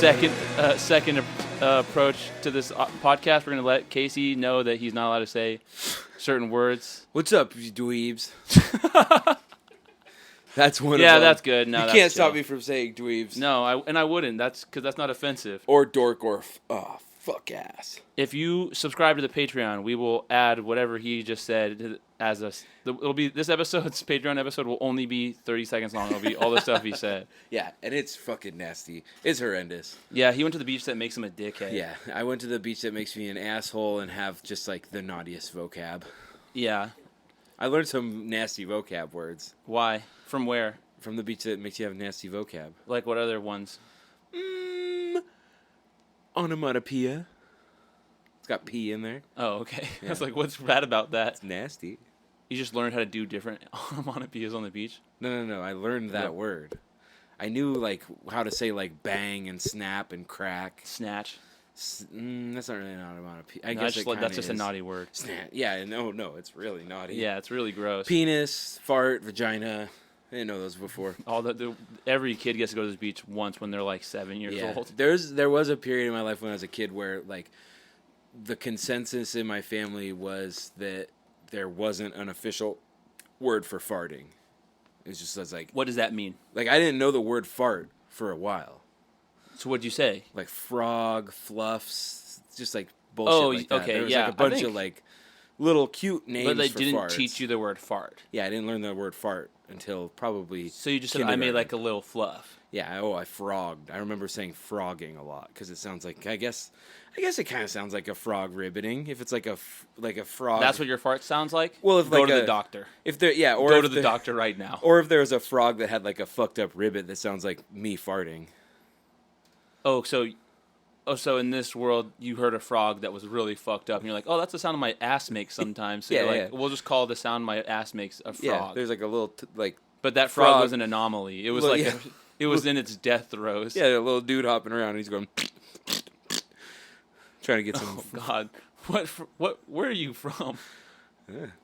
second approach to this podcast. We're going to let Casey know that he's not allowed to say certain words. What's up, you dweebs? That's one of them. Yeah, that's good. No, you that's can't chill. stop me from saying dweebs. No, I wouldn't. That's because that's not offensive. Or dork or fuck ass. If you subscribe to the Patreon, we will add whatever he just said as a. It'll be this episode's Patreon episode will only be 30 seconds long. It'll be all the stuff he said. Yeah, and it's fucking nasty. It's horrendous. Yeah, he went to the beach that makes him a dickhead. Yeah, I went to the beach that makes me an asshole and have just like the naughtiest vocab. Yeah. I learned some nasty vocab words. Why? From where? From the beach that makes you have nasty vocab. Like what other ones? Onomatopoeia. It's got P in there. Oh, okay. Yeah. I was like, what's bad about that? It's nasty. You just learned how to do different onomatopoeias on the beach? No. I learned that word. I knew like how to say like bang and snap and crack. Snatch. That's not really an onomatopoeia. I No, guess that's just a naughty word. Snap. Yeah, no, it's really naughty. Yeah, it's really gross. Penis, fart, vagina. I didn't know those before. Every kid gets to go to the beach once when they're like 7 years old. There was a period in my life when I was a kid where like the consensus in my family was that there wasn't an official word for farting. It was just like, what does that mean? Like I didn't know the word fart for a while. So what'd you say? Like frog, fluffs, just like bullshit. Oh, like that. okay, There was yeah. like a bunch of like little cute names. But they for didn't farts. teach you the word fart. Yeah, I didn't learn the word fart until probably. So you just said I made like a little fluff. Yeah. I frogged. I remember saying frogging a lot because it sounds like I guess it kind of sounds like a frog ribbiting if it's like a frog. That's what your fart sounds like. Well, if go to the doctor. If there, yeah, or go to the doctor right now. Or if there was a frog that had like a fucked up ribbit that sounds like me farting. So in this world, you heard a frog that was really fucked up, and you're like, oh, that's the sound my ass makes sometimes. So you're like, we'll just call the sound my ass makes a frog. Yeah, there's like a little But that frog was an anomaly. It was it was in its death throes. Yeah, a little dude hopping around, and he's going, trying to get some. Oh God, what? Where are you from?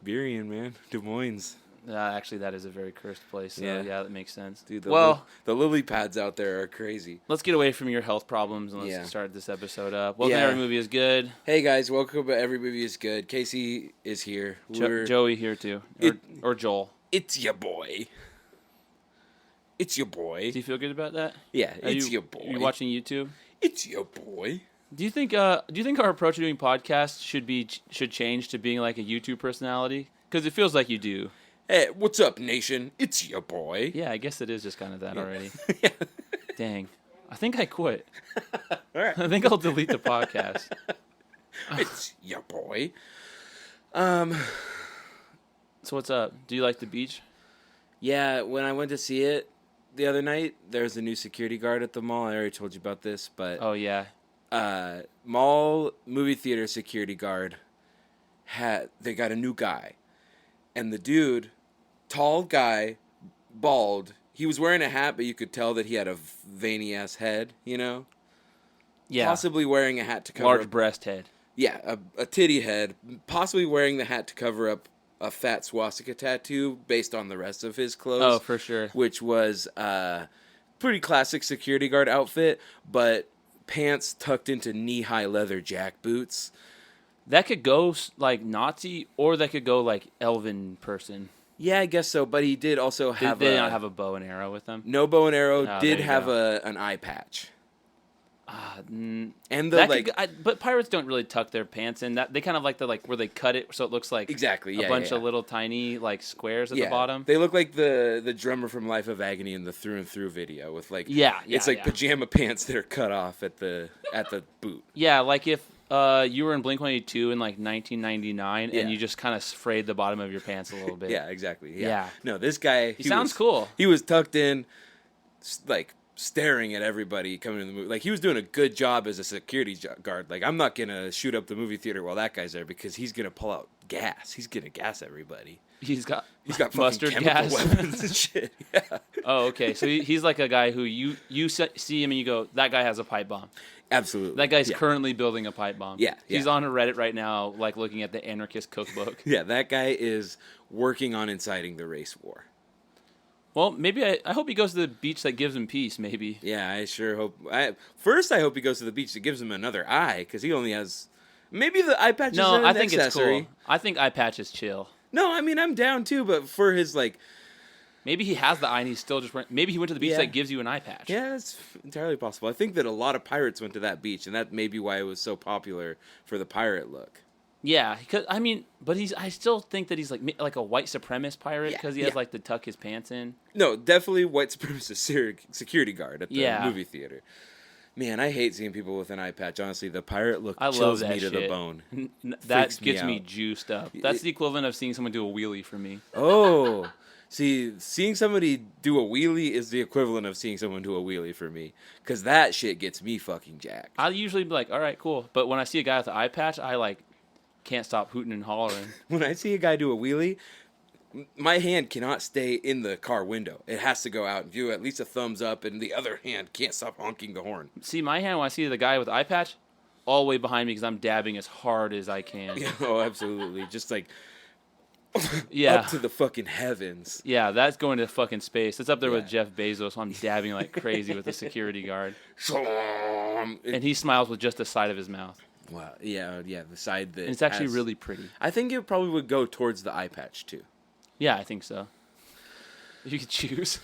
Burien, man, Des Moines. Actually, that is a very cursed place. So yeah, that makes sense. Dude, the lily pads out there are crazy. Let's get away from your health problems and let's start this episode up. Welcome to Every Movie is Good. Hey guys, welcome to Every Movie is Good. Casey is here. Joey here too, or Joel. It's your boy. It's your boy. Do you feel good about that? Yeah, it's your boy. You watching YouTube? It's your boy. Do you think our approach to doing podcasts should change to being like a YouTube personality? Because it feels like you do. Hey, what's up, nation? It's your boy. Yeah, I guess it is just kind of that already. Yeah. Dang. I think I quit. All right. I think I'll delete the podcast. It's your boy. So what's up? Do you like the beach? Yeah, when I went to see it the other night, there's a new security guard at the mall. I already told you about this, but... Oh, yeah. Mall movie theater security guard they got a new guy. And the dude... Tall guy, bald. He was wearing a hat, but you could tell that he had a veiny-ass head, you know? Yeah. Possibly wearing a hat to cover Large breast head. Yeah, a titty head. Possibly wearing the hat to cover up a fat swastika tattoo based on the rest of his clothes. Oh, for sure. Which was pretty classic security guard outfit, but pants tucked into knee-high leather jack boots. That could go like Nazi, or that could go like elven person. Yeah, I guess so, but he did also have Did they not have a bow and arrow with them? No bow and arrow. Oh, did have an eye patch. And but pirates don't really tuck their pants in. That they kind of like where they cut it so it looks like exactly a bunch of little tiny like squares at the bottom. They look like the drummer from Life of Agony in the Through and Through video with like pajama pants that are cut off at the boot. Yeah, like if you were in Blink-182 in like 1999 and you just kind of frayed the bottom of your pants a little bit. Yeah, exactly. Yeah. No, this guy... He sounds cool. He was tucked in, like, staring at everybody coming in the movie. Like, he was doing a good job as a security guard. Like, I'm not going to shoot up the movie theater while that guy's there because he's going to pull out gas. He's going to gas everybody. He's got mustard gas weapons and shit. Yeah. Oh, okay. So he's like a guy who you see him and you go, that guy has a pipe bomb. Absolutely. That guy's currently building a pipe bomb. Yeah. He's on Reddit right now, like looking at the anarchist cookbook. Yeah, that guy is working on inciting the race war. Well, maybe I hope he goes to the beach that gives him peace, maybe. Yeah, I sure hope. First, I hope he goes to the beach that gives him another eye, because he only has. Maybe the eye patch is No, an I think accessory. it's cool. I think eye patch is chill. No, I mean, I'm down too, but for his, like. Maybe he has the eye and he's still just wearing... Maybe he went to the beach Yeah. that gives you an eye patch. Yeah, it's entirely possible. I think that a lot of pirates went to that beach, and that may be why it was so popular for the pirate look. Yeah, because I mean, but I still think that he's like a white supremacist pirate because he has like to tuck his pants in. No, definitely white supremacist security guard at the movie theater. Man, I hate seeing people with an eye patch. Honestly, the pirate look chills me to the bone. That gets me juiced up. That's the equivalent of seeing someone do a wheelie for me. Oh, see, seeing somebody do a wheelie is the equivalent of seeing someone do a wheelie for me, because that shit gets me fucking jacked. I'll usually be like, all right, cool. But when I see a guy with an eye patch, I like can't stop hooting and hollering. When I see a guy do a wheelie, my hand cannot stay in the car window. It has to go out and do at least a thumbs up, and the other hand can't stop honking the horn. See, my hand when I see the guy with the eye patch, all the way behind me because I'm dabbing as hard as I can. Yeah, oh, absolutely. Just like yeah. up to the fucking heavens. Yeah, that's going to fucking space. It's up there with Jeff Bezos, so I'm dabbing like crazy with the security guard. And he smiles with just the side of his mouth. Wow, yeah, the side that... And it's actually really pretty. I think it probably would go towards the eye patch, too. Yeah, I think so. If you could choose.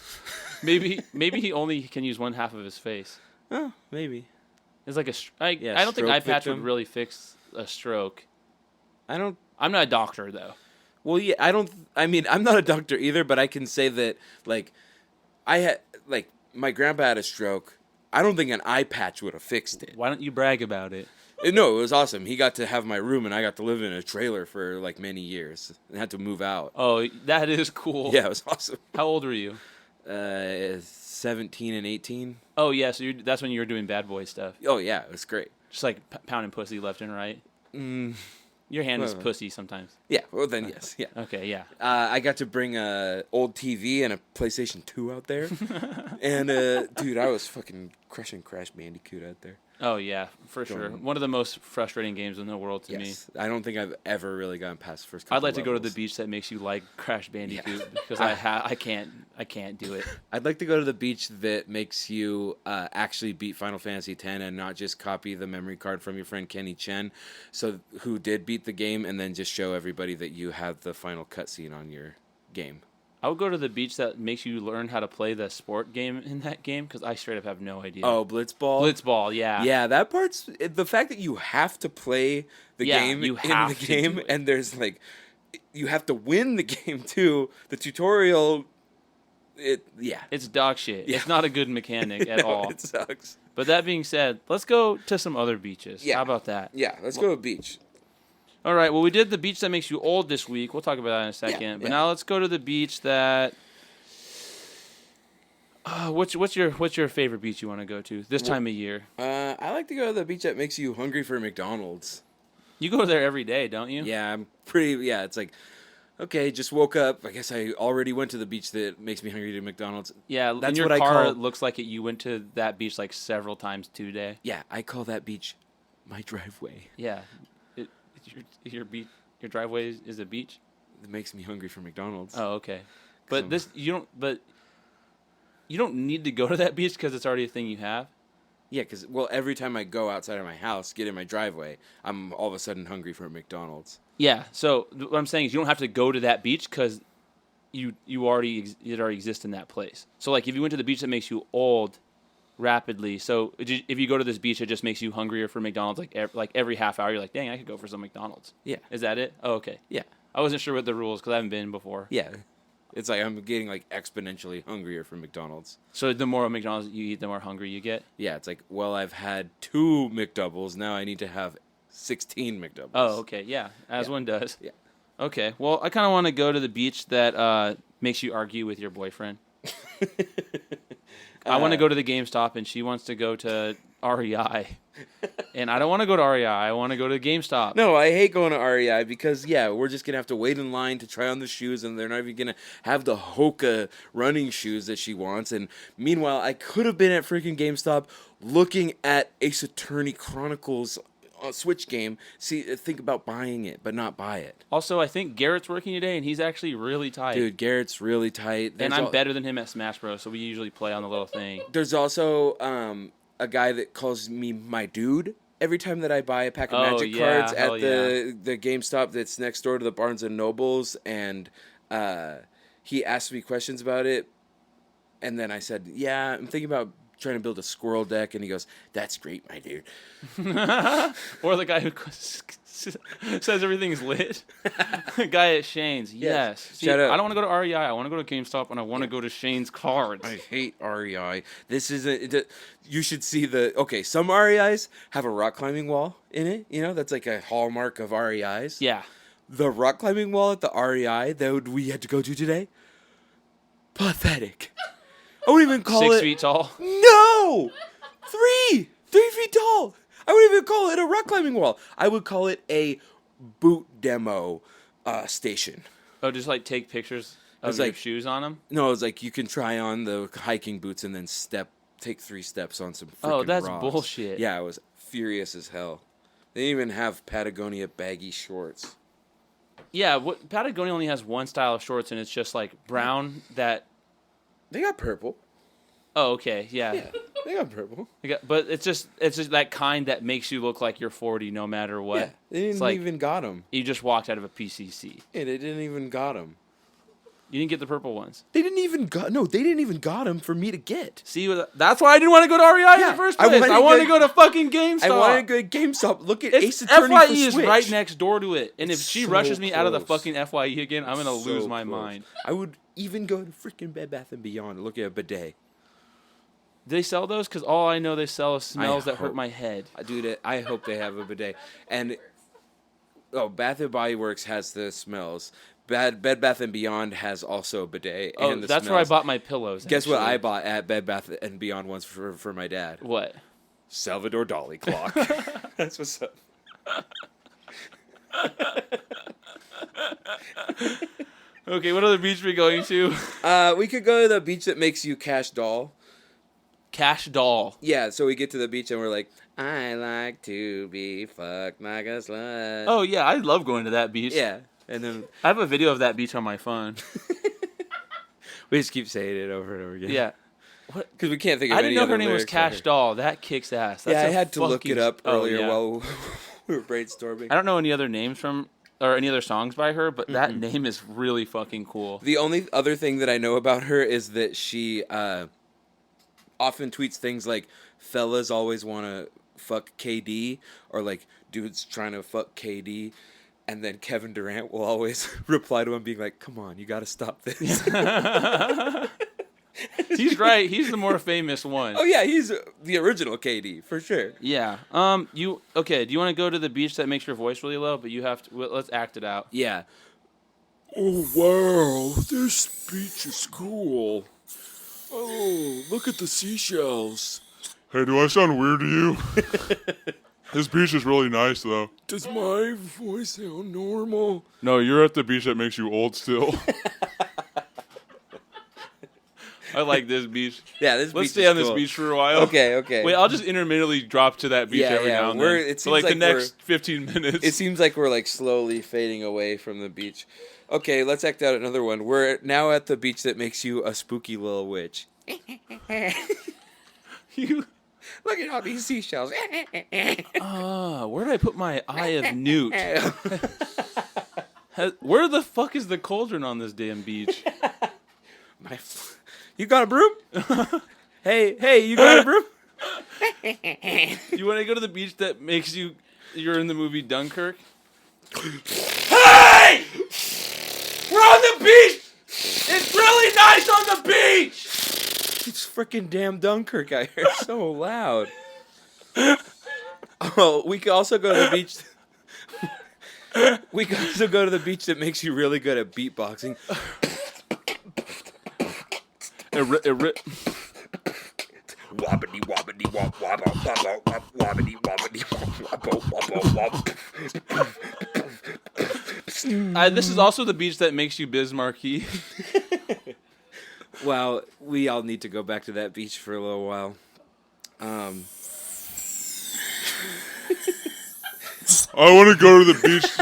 Maybe he only can use one half of his face. Oh, maybe. It's like I don't think eye patch would really fix a stroke. I'm not a doctor, though. Well, yeah, I'm not a doctor either, but I can say that, like, my grandpa had a stroke. I don't think an eye patch would have fixed it. Why don't you brag about it? No, it was awesome. He got to have my room, and I got to live in a trailer for, like, many years. And had to move out. Oh, that is cool. Yeah, it was awesome. How old were you? 17 and 18. Oh, yeah, so that's when you were doing bad boy stuff. Oh, yeah, it was great. Just, like, pounding pussy left and right. Your hand is pussy sometimes. Yeah, well then, yes, yeah. Okay, yeah. I got to bring a old TV and a PlayStation 2 out there. And, dude, I was fucking crushing Crash Bandicoot out there. Oh, yeah, for sure. One of the most frustrating games in the world to me. I don't think I've ever really gotten past the first couple I'd like to go to levels. the beach that makes you like Crash Bandicoot because I can't do it. I'd like to go to the beach that makes you actually beat Final Fantasy X and not just copy the memory card from your friend Kenny Chen, who did beat the game, and then just show everybody that you have the final cutscene on your game. I would go to the beach that makes you learn how to play the sport game in that game because I straight up have no idea. Oh, Blitzball? Blitzball, yeah. Yeah, that part's... The fact that you have to play the game in the game, and there's like... You have to win the game, too. The tutorial... It's dog shit. Yeah. It's not a good mechanic at all. It sucks. But that being said, let's go to some other beaches. Yeah. How about that? Yeah, let's go to a beach. All right. Well, we did the beach that makes you old this week. We'll talk about that in a second. But now let's go to the beach that. What's your favorite beach you want to go to this time of year? I like to go to the beach that makes you hungry for McDonald's. You go there every day, don't you? Yeah, I'm pretty. Yeah, it's like, okay, just woke up. I guess I already went to the beach that makes me hungry to McDonald's. Yeah, that's in your car. It looks like you went to that beach like several times today. Yeah, I call that beach my driveway. Yeah. Your driveway is a beach? It makes me hungry for McDonald's. Oh, okay. But you don't need to go to that beach because it's already a thing you have? Yeah, because, every time I go outside of my house, get in my driveway, I'm all of a sudden hungry for McDonald's. Yeah, so what I'm saying is you don't have to go to that beach because it already exists in that place. So, like, if you went to the beach that makes you old rapidly, so if you go to this beach, it just makes you hungrier for McDonald's, like every half hour, you're like, dang, I could go for some McDonald's. Yeah. Is that it? Oh, okay. Yeah. I wasn't sure what the rules because I haven't been before. Yeah. It's like I'm getting, like, exponentially hungrier for McDonald's. So the more McDonald's you eat, the more hungry you get? Yeah, it's like, I've had 2 McDoubles, now I need to have 16 McDoubles. Oh, okay, yeah, as one does. Yeah. Okay, well, I kind of want to go to the beach that makes you argue with your boyfriend. I want to go to the GameStop, and she wants to go to REI. And I don't want to go to REI. I want to go to GameStop. No, I hate going to REI because, we're just going to have to wait in line to try on the shoes, and they're not even going to have the Hoka running shoes that she wants. And meanwhile, I could have been at freaking GameStop looking at Ace Attorney Chronicles Switch game, think about buying it, but not buy it. Also, I think Garrett's working today, and he's actually really tight. Dude, Garrett's really tight. And I'm better than him at Smash Bros, so we usually play on the little thing. There's also a guy that calls me my dude every time that I buy a pack of Magic cards at the GameStop that's next door to the Barnes & Nobles, and he asked me questions about it, and then I said, yeah, I'm thinking about trying to build a squirrel deck, and he goes, that's great, my dude. Or the guy who says everything's lit. The guy at Shane's. Yes. See, Shout out. I don't want to go to REI. I want to go to GameStop, and I want to go to Shane's Cards. I hate REI. This isn't. You should see some REIs have a rock climbing wall in it. You know, that's like a hallmark of REIs. Yeah. The rock climbing wall at the REI that we had to go to today, pathetic. I wouldn't even call 6 it 6 feet tall. No, 3 feet tall. I wouldn't even call it a rock climbing wall. I would call it a boot demo station. Oh, just like take pictures of your shoes on them? No, it's like you can try on the hiking boots and then take 3 steps on some freaking that's rocks. bullshit. Yeah, I was furious as hell. They didn't even have Patagonia baggy shorts. Yeah, Patagonia only has one style of shorts, and it's just like brown that... They got purple. Oh, okay, yeah. Yeah, they got purple. But it's just that kind that makes you look like you're 40 no matter what. Yeah, they didn't even got them. You just walked out of a PCC. Yeah, they didn't even got them. You didn't get the purple ones. They didn't even got them for me to get. See, that's why I didn't want to go to REI in the first place. I wanted to go to fucking GameStop. I wanted to go to GameStop. Look at Ace Attorney FYE for is Switch. right next door to it. And if she so rushes me out of the close. fucking FYE again, I'm going to lose my mind. I would even go to freaking Bed Bath & Beyond and look at a bidet. Do they sell those? Because all I know they sell is smells that hurt my head. Dude, I hope they have a bidet. And, Bath & Body Works has the smells. Bed Bath & Beyond has also a bidet. Oh, and the that's smells. where I bought my pillows. Guess what actually. I bought at Bed Bath & Beyond once for my dad? What? Salvador Dali clock. That's what's up. Okay, what other beach are we going to? We could go to the beach that makes you cash doll. Cash doll. Yeah, so we get to the beach and we're like, I like to be fucked like a slut. Oh, yeah, I love going to that beach. Yeah, and then I have a video of that beach on my phone. we just keep saying it over and over again. Yeah. Because we can't think of I any didn't know other her name was lyrics Cash ever. Doll. That kicks ass. That's I had to look it up earlier yeah. while we were brainstorming. I don't know any other names or any other songs by her, but that name is really fucking cool. The only other thing that I know about her is that she often tweets things like, fellas always want to fuck KD, or like, dudes trying to fuck KD. And then Kevin Durant will always reply to him being like, come on, you got to stop this. He's right. He's the more famous one. Oh, yeah, he's the original KD, for sure. Yeah. Do you want to go to the beach that makes your voice really low, but you have to, let's act it out. Yeah. Oh, wow, this beach is cool. Oh, look at the seashells. Hey, do I sound weird to you? This beach is really nice, though. Does my voice sound normal? No, you're at the beach that makes you old still. I like this beach. Yeah, this beach Let's stay is on this cool. beach for a while. Okay. Wait, I'll just intermittently drop to that beach every now and then. It For like seems the like next 15 minutes. It seems like we're like slowly fading away from the beach. Okay, let's act out another one. We're now at the beach that makes you a spooky little witch. You... Look at all these seashells. Where did I put my eye of newt? Where the fuck is the cauldron on this damn beach? You got a broom? Hey, you got a broom? You want to go to the beach that makes you're in the movie Dunkirk? Hey! We're on the beach! It's really nice on the beach! It's freaking damn Dunkirk out here. It's so loud. Oh, we could also go to the beach. We could also go to the beach that makes you really good at beatboxing. Wobbity wobbity wop wobble wobble wop wobbity wobbity wop wobble wobble. This is also the beach that makes you Bismarcky. Well, we all need to go back to that beach for a little while. I want to go to the beach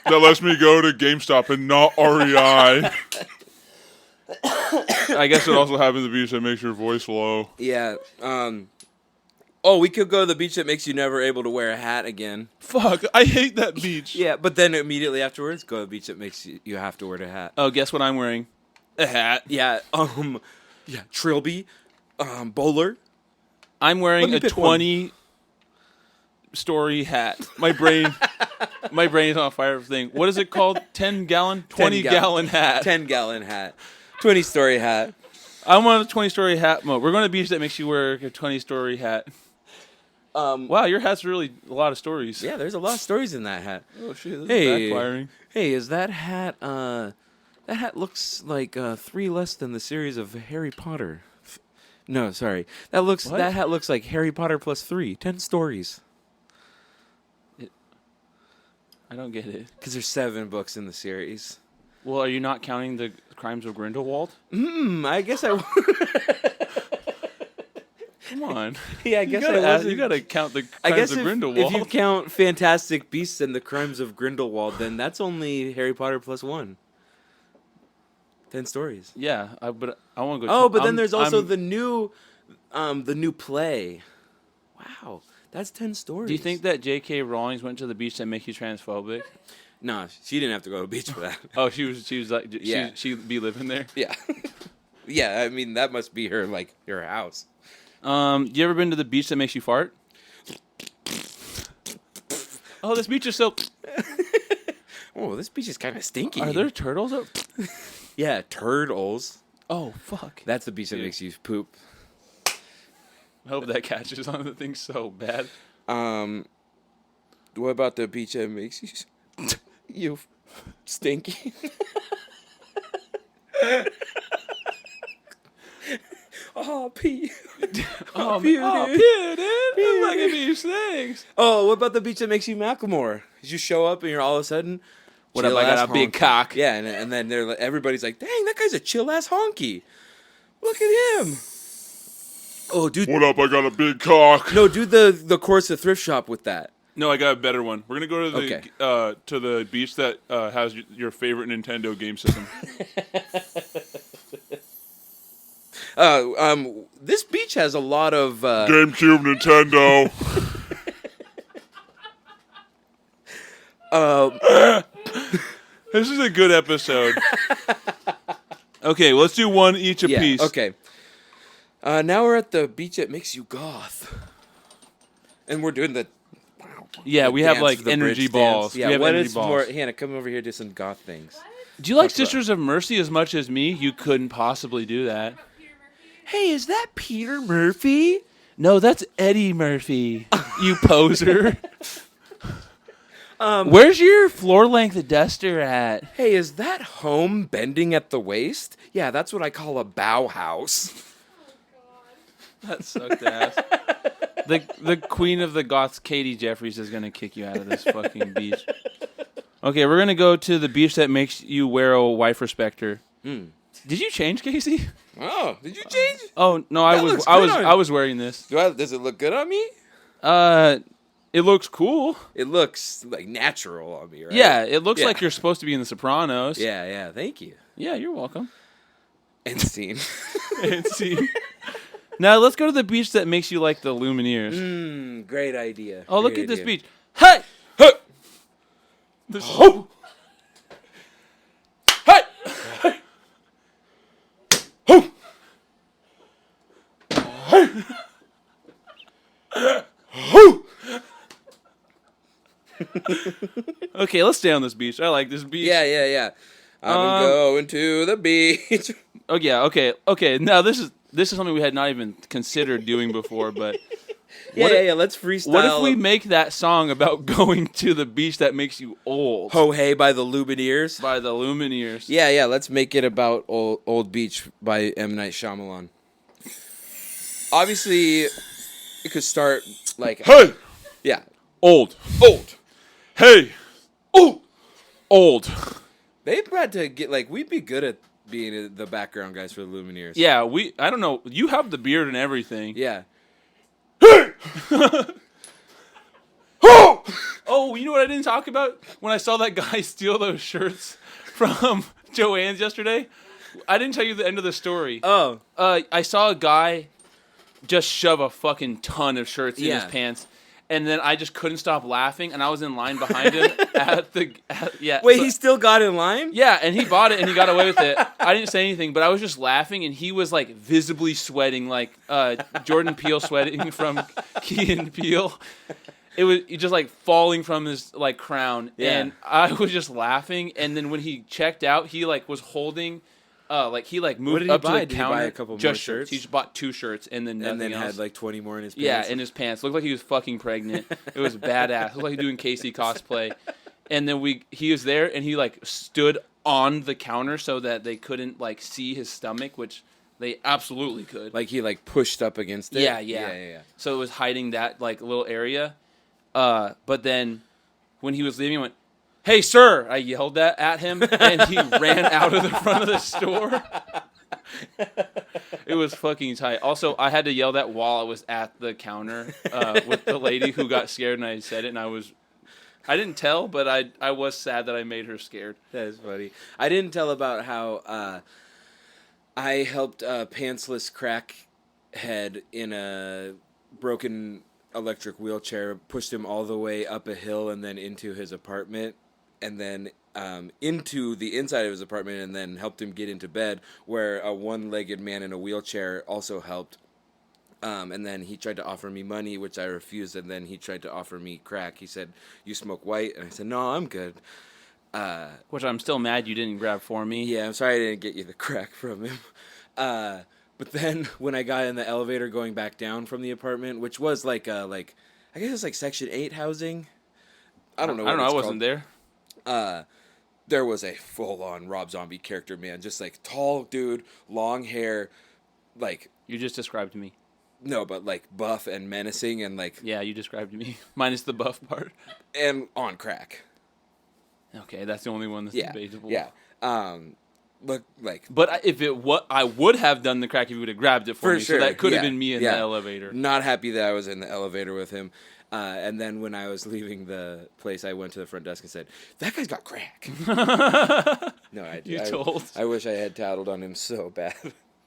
that lets me go to GameStop and not REI. I guess it also happens at the beach that makes your voice low. Yeah. Oh, we could go to the beach that makes you never able to wear a hat again. Fuck, I hate that beach. Yeah, but then immediately afterwards, go to the beach that makes you have to wear a hat. Oh, guess what I'm wearing? A hat. Yeah. Trilby, bowler. I'm wearing a pick one. 20-story hat. My brain is on fire. Thing. What is it called? 10-gallon, 20-gallon hat. 10-gallon hat. 20-story hat. I'm on a 20-story hat mode. We're going to the beach that makes you wear a 20-story hat. Wow, your hat's really a lot of stories. Yeah, there's a lot of stories in that hat. Oh shit, this is backfiring. Hey, is that hat? That hat looks like 3 less than the series of Harry Potter. No, sorry. That hat looks like Harry Potter plus 3. 10 stories. I don't get it. Because there's 7 books in the series. Well, are you not counting the Crimes of Grindelwald? I guess I. Come on. Yeah, I guess I wasn't. You gotta count the Crimes of Grindelwald. If you count Fantastic Beasts and the Crimes of Grindelwald, then that's only Harry Potter plus 1. 10 stories. Yeah, but I want to go. Oh, but then there's also the new play. Wow, that's 10 stories. Do you think that J.K. Rowling went to the beach that make you transphobic? No, she didn't have to go to the beach for that. Oh, she was like, Yeah. she'd be living there. Yeah, yeah. I mean, that must be her house. You ever been to the beach that makes you fart? Oh, this beach is so. Oh, this beach is kind of stinky. Are there turtles up? Yeah, turtles. Oh fuck! That's the beach that makes you poop. I hope that catches on the thing so bad. What about the beach that makes you you stinky? Oh, pee. Oh, pee, dude. I'm liking these things. Oh, what about the beach that makes you Macklemore? You show up and you're all of a sudden, What if I got a big cock? Yeah, and then everybody's like, dang, that guy's a chill ass honky. Look at him. Oh, dude. What up? I got a big cock. No, do the course of thrift shop with that. No, I got a better one. We're gonna go to the Okay. to the beach that has your favorite Nintendo game system. This beach has a lot of GameCube, Nintendo. This is a good episode. Okay, let's do one each apiece. Okay. Now we're at the beach that makes you goth, and we're doing the. Yeah, we have dance, like the energy bridge balls. dance. Yeah, we have what energy is balls. more? Hannah, come over here to some goth things. Do you like Talk about- Sisters of Mercy as much as me? You couldn't possibly do that. Hey, is that Peter Murphy? No, that's Eddie Murphy. You poser. Where's your floor length duster at? Hey, is that home bending at the waist? Yeah, that's what I call a bow house. That sucked ass. The queen of the goths, Katie Jeffries, is gonna kick you out of this fucking beach. Okay, we're gonna go to the beach that makes you wear a wife respecter. Did you change, Casey? Oh, did you change? Oh no, That looks good on I was wearing this. Does it look good on me? It looks cool. It looks like natural on me, right? Yeah, it looks Yeah. like you're supposed to be in The Sopranos. Yeah, thank you. Yeah, you're welcome. End scene. And see. Now let's go to the beach that makes you like the Lumineers. Great idea. Oh, look Great at this idea. beach. Hey! Hey! This Hey! Okay, let's stay on this beach. I like this beach. Yeah. I'm going to the beach. Oh yeah. Okay. Now this is something we had not even considered doing before, but Yeah. Let's freestyle. what if we make that song about going to the beach that makes you old Ho Hey by the Lumineers? by the Lumineers? Yeah. Let's make it about Old Beach by M. Night Shyamalan. Obviously, it could start like Hey, yeah, Old. hey. Old. they had to get like we'd be good at being the background guys for the Lumineers. Yeah. I don't know. You have the beard and everything. Yeah. Oh, you know what I didn't talk about? When I saw that guy steal those shirts from Joann's yesterday, I didn't tell you the end of the story. Oh. I saw a guy just shove a fucking ton of shirts in his pants. And then I just couldn't stop laughing, and I was in line behind him Wait, he still got in line? Yeah, and he bought it, and he got away with it. I didn't say anything, but I was just laughing, and he was, like, visibly sweating, like Jordan Peele sweating from Key and Peele. It was just, like, falling from his, like, crown, and I was just laughing, and then when he checked out, he, like, was holding... moved up to the counter. Did he buy a couple just more shirts? shirts? He just bought 2 shirts and then nothing And then else. had like 20 more in his pants. Yeah, in his pants. Looked like he was fucking pregnant. It was badass. Looked like he was doing Casey cosplay. And then he was there and he like stood on the counter so that they couldn't like see his stomach, which they absolutely could. Like he like pushed up against it. Yeah. So it was hiding that like little area. But then when he was leaving, he went, "Hey, sir!" I yelled that at him, and he ran out of the front of the store. It was fucking tight. Also, I had to yell that while I was at the counter with the lady who got scared, and I said it, and I didn't tell, but I was sad that I made her scared. That is funny. I didn't tell about how I helped a pantsless crackhead in a broken electric wheelchair, pushed him all the way up a hill and then into his apartment. And then into the inside of his apartment, and then helped him get into bed, where a one-legged man in a wheelchair also helped. And then he tried to offer me money, which I refused, and then he tried to offer me crack. He said, "You smoke white?" And I said, "No, I'm good." Which I'm still mad you didn't grab for me. Yeah, I'm sorry I didn't get you the crack from him. But then when I got in the elevator going back down from the apartment, which was I guess it's like Section 8 housing. I don't know. I wasn't there. There was a full-on Rob Zombie character, man. Just, like, tall dude, long hair, like... You just described to me. No, but, like, buff and menacing and, like... Yeah, you described to me. Minus the buff part. And on crack. Okay, that's the only one that's debatable. Yeah. Look, like... But I would have done the crack if you would have grabbed it for me. Sure. So that could have been me in the elevator. Not happy that I was in the elevator with him. And then when I was leaving the place, I went to the front desk and said, "That guy's got crack." No, I wish I had tattled on him so bad.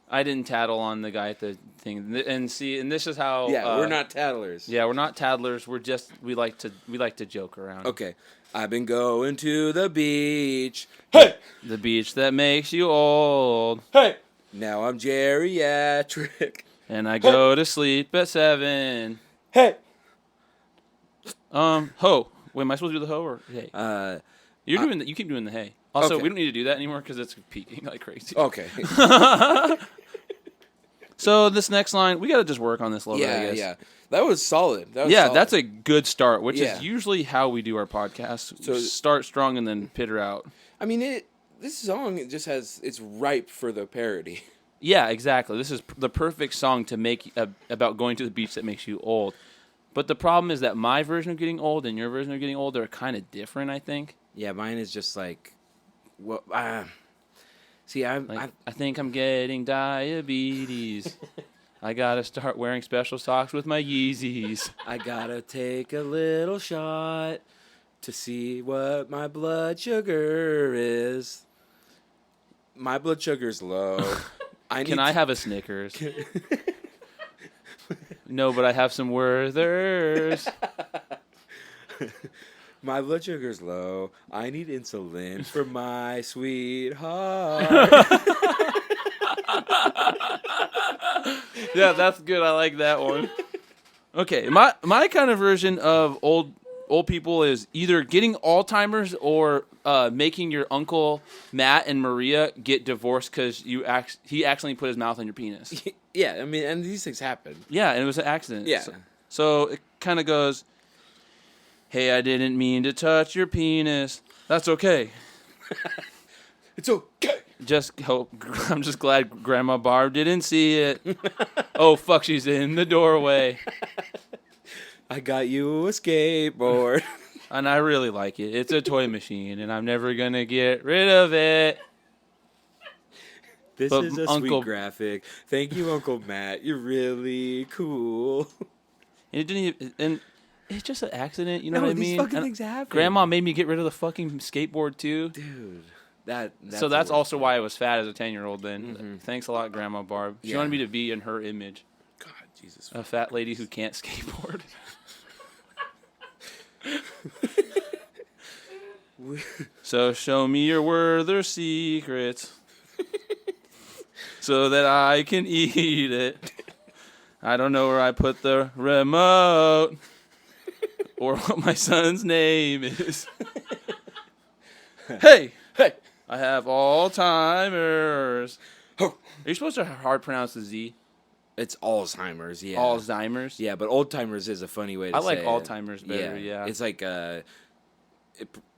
I didn't tattle on the guy at the thing, and this is how. Yeah, we're not tattlers. Yeah, we're not tattlers. We're just we like to joke around. Okay, I've been going to the beach. Hey, the beach that makes you old. Hey, now I'm geriatric, and I go to sleep at 7. Hey. Ho. Wait, am I supposed to do the ho or hey? You keep doing the hey. Also, okay. we don't need to do that anymore because it's peaking like crazy. Okay. So this next line, we got to just work on this a little bit, I guess. Yeah. That was solid. Solid. That's a good start, which is usually how we do our podcast. So start strong and then peter out. I mean, this song it's ripe for the parody. Yeah, exactly. This is the perfect song to make about going to the beach that makes you old. But the problem is that my version of getting old and your version of getting old are kind of different, I think. Yeah, mine is just like, well, see, I think I'm getting diabetes. I gotta start wearing special socks with my Yeezys. I gotta take a little shot to see what my blood sugar is. My blood sugar's low. Can I have a Snickers? No, but I have some Werthers. My blood sugar's low. I need insulin for my sweetheart. Yeah, that's good. I like that one. Okay, my kind of version of old people is either getting Alzheimer's or making your uncle Matt and Maria get divorced because he accidentally put his mouth on your penis. Yeah, I mean, and these things happen. Yeah, and it was an accident. Yeah. So it kind of goes, "Hey, I didn't mean to touch your penis. That's okay. It's okay. I'm just glad Grandma Barb didn't see it. Oh, fuck, she's in the doorway. I got you a skateboard." And I really like it. It's a toy machine, and I'm never going to get rid of it. This is a sweet graphic. Thank you, Uncle Matt. You're really cool. And it didn't even, it's just an accident. You know No, what I these mean? fucking And things happen. Grandma made me get rid of the fucking skateboard too. Dude, that's So that's the worst. also why I was fat as a 10-year-old then. Mhm. Thanks a lot, Grandma Barb. She Yeah. wanted me to be in her image. God, Jesus. A fat lady who can't skateboard. So show me your Werther secrets so that I can eat it. I don't know where I put the remote or what my son's name is. Hey! Hey! I have Alzheimer's. Ho. Are you supposed to hard pronounce the Z? It's Alzheimer's, yeah. Alzheimer's? Yeah, but old timers is a funny way to I say like it. Alzheimer's better, yeah. It's like it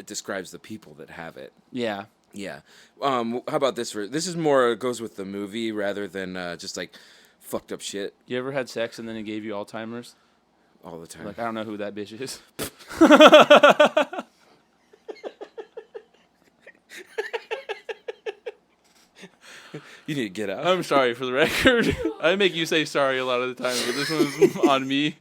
describes the people that have it. Yeah. Yeah. How about this? This is more goes with the movie rather than just like fucked up shit You ever had sex and then it gave you Alzheimer's? all the time. Like, I don't know who that bitch is. You need to get out. I'm sorry for the record. I make you say sorry a lot of the time, but this one's on me.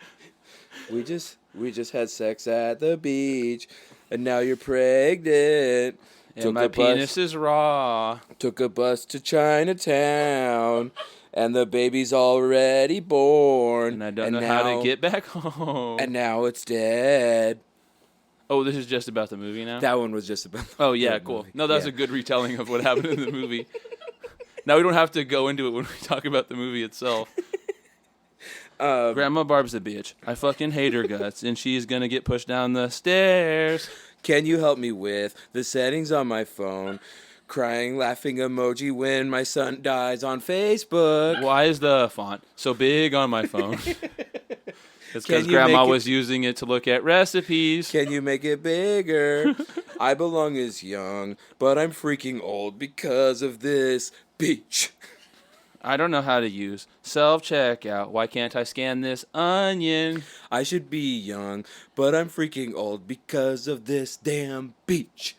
We just had sex at the beach, and now you're pregnant. And my penis is raw. Took a bus to Chinatown, and the baby's already born. And I don't know how to get back home. And now it's dead. Oh, this is just about the movie now? That one was just about. Oh, yeah, the cool. movie. No, that's Yeah. a good retelling of what happened in the movie. Now we don't have to go into it when we talk about the movie itself. Grandma Barb's a bitch. I fucking hate her guts, and she's gonna get pushed down the stairs. Can you help me with the settings on my phone? Crying, laughing emoji when my son dies on Facebook. Why is the font so big on my phone? It's Can because you Grandma make it- was using it to look at recipes. Can you make it bigger? I belong as young, but I'm freaking old because of this beach. I don't know how to use self-checkout. Why can't I scan this onion? I should be young, but I'm freaking old because of this damn beach.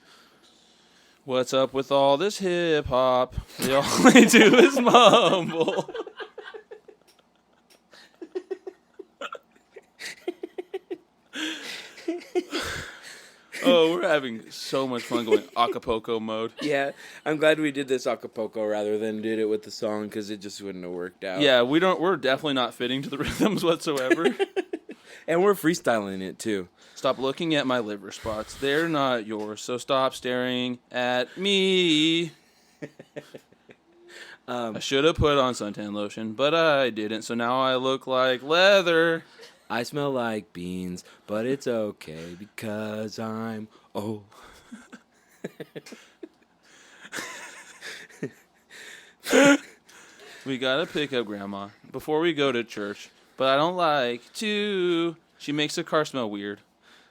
What's up with all this hip-hop? They all they do is mumble. Oh, we're having so much fun going Acapulco mode. Yeah, I'm glad we did this a cappella rather than did it with the song because it just wouldn't have worked out. Yeah, we're definitely not fitting to the rhythms whatsoever. And we're freestyling it too. Stop looking at my liver spots. They're not yours, so stop staring at me. I should have put on suntan lotion, but I didn't, so now I look like leather. I smell like beans, but it's okay because I'm old. We gotta pick up Grandma before we go to church, but I don't like to. She makes the car smell weird.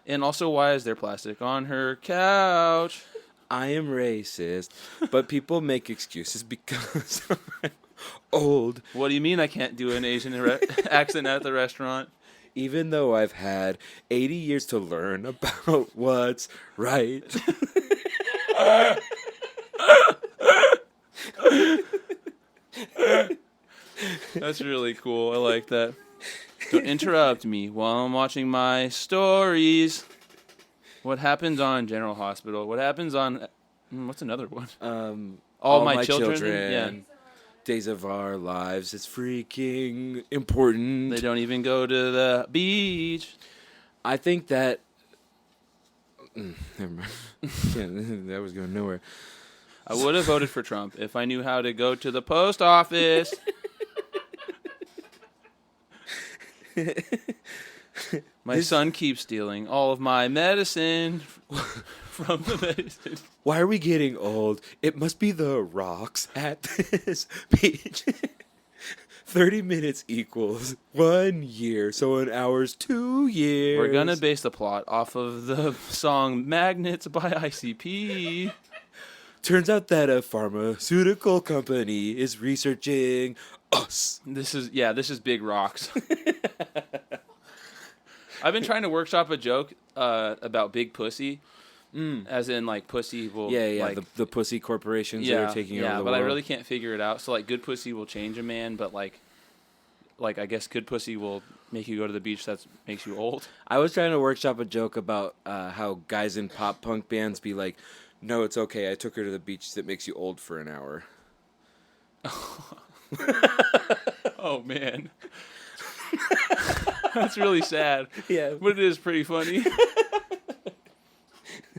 And also, why is there plastic on her couch? I am racist, but people make excuses because I'm old. What do you mean I can't do an Asian accent at the restaurant? Even though I've had 80 years to learn about what's right. That's really cool. I like that. Don't interrupt me while I'm watching my stories. What happens on General Hospital? What happens on... what's another one? All My Children? Yeah. Days of Our Lives. It's freaking important. They don't even go to the beach. I think that... never mind. Yeah, that was going nowhere. I would have voted for Trump if I knew how to go to the post office. My son keeps stealing all of my medicine from the medicine. Why are we getting old? It must be the rocks at this beach. 30 minutes equals 1 year, so an hour's 2 years. We're going to base the plot off of the song Magnets by ICP. Turns out that a pharmaceutical company is researching us. This is Big Rocks. I've been trying to workshop a joke about big pussy, as in like pussy will like, the pussy corporations that are taking over the world. but I really can't figure it out. So like good pussy will change a man, but like I guess good pussy will make you go to the beach that makes you old? I was trying to workshop a joke about how guys in pop punk bands be like, "No, it's okay. I took her to the beach that makes you old for an hour." Oh man, that's really sad. Yeah, but it is pretty funny.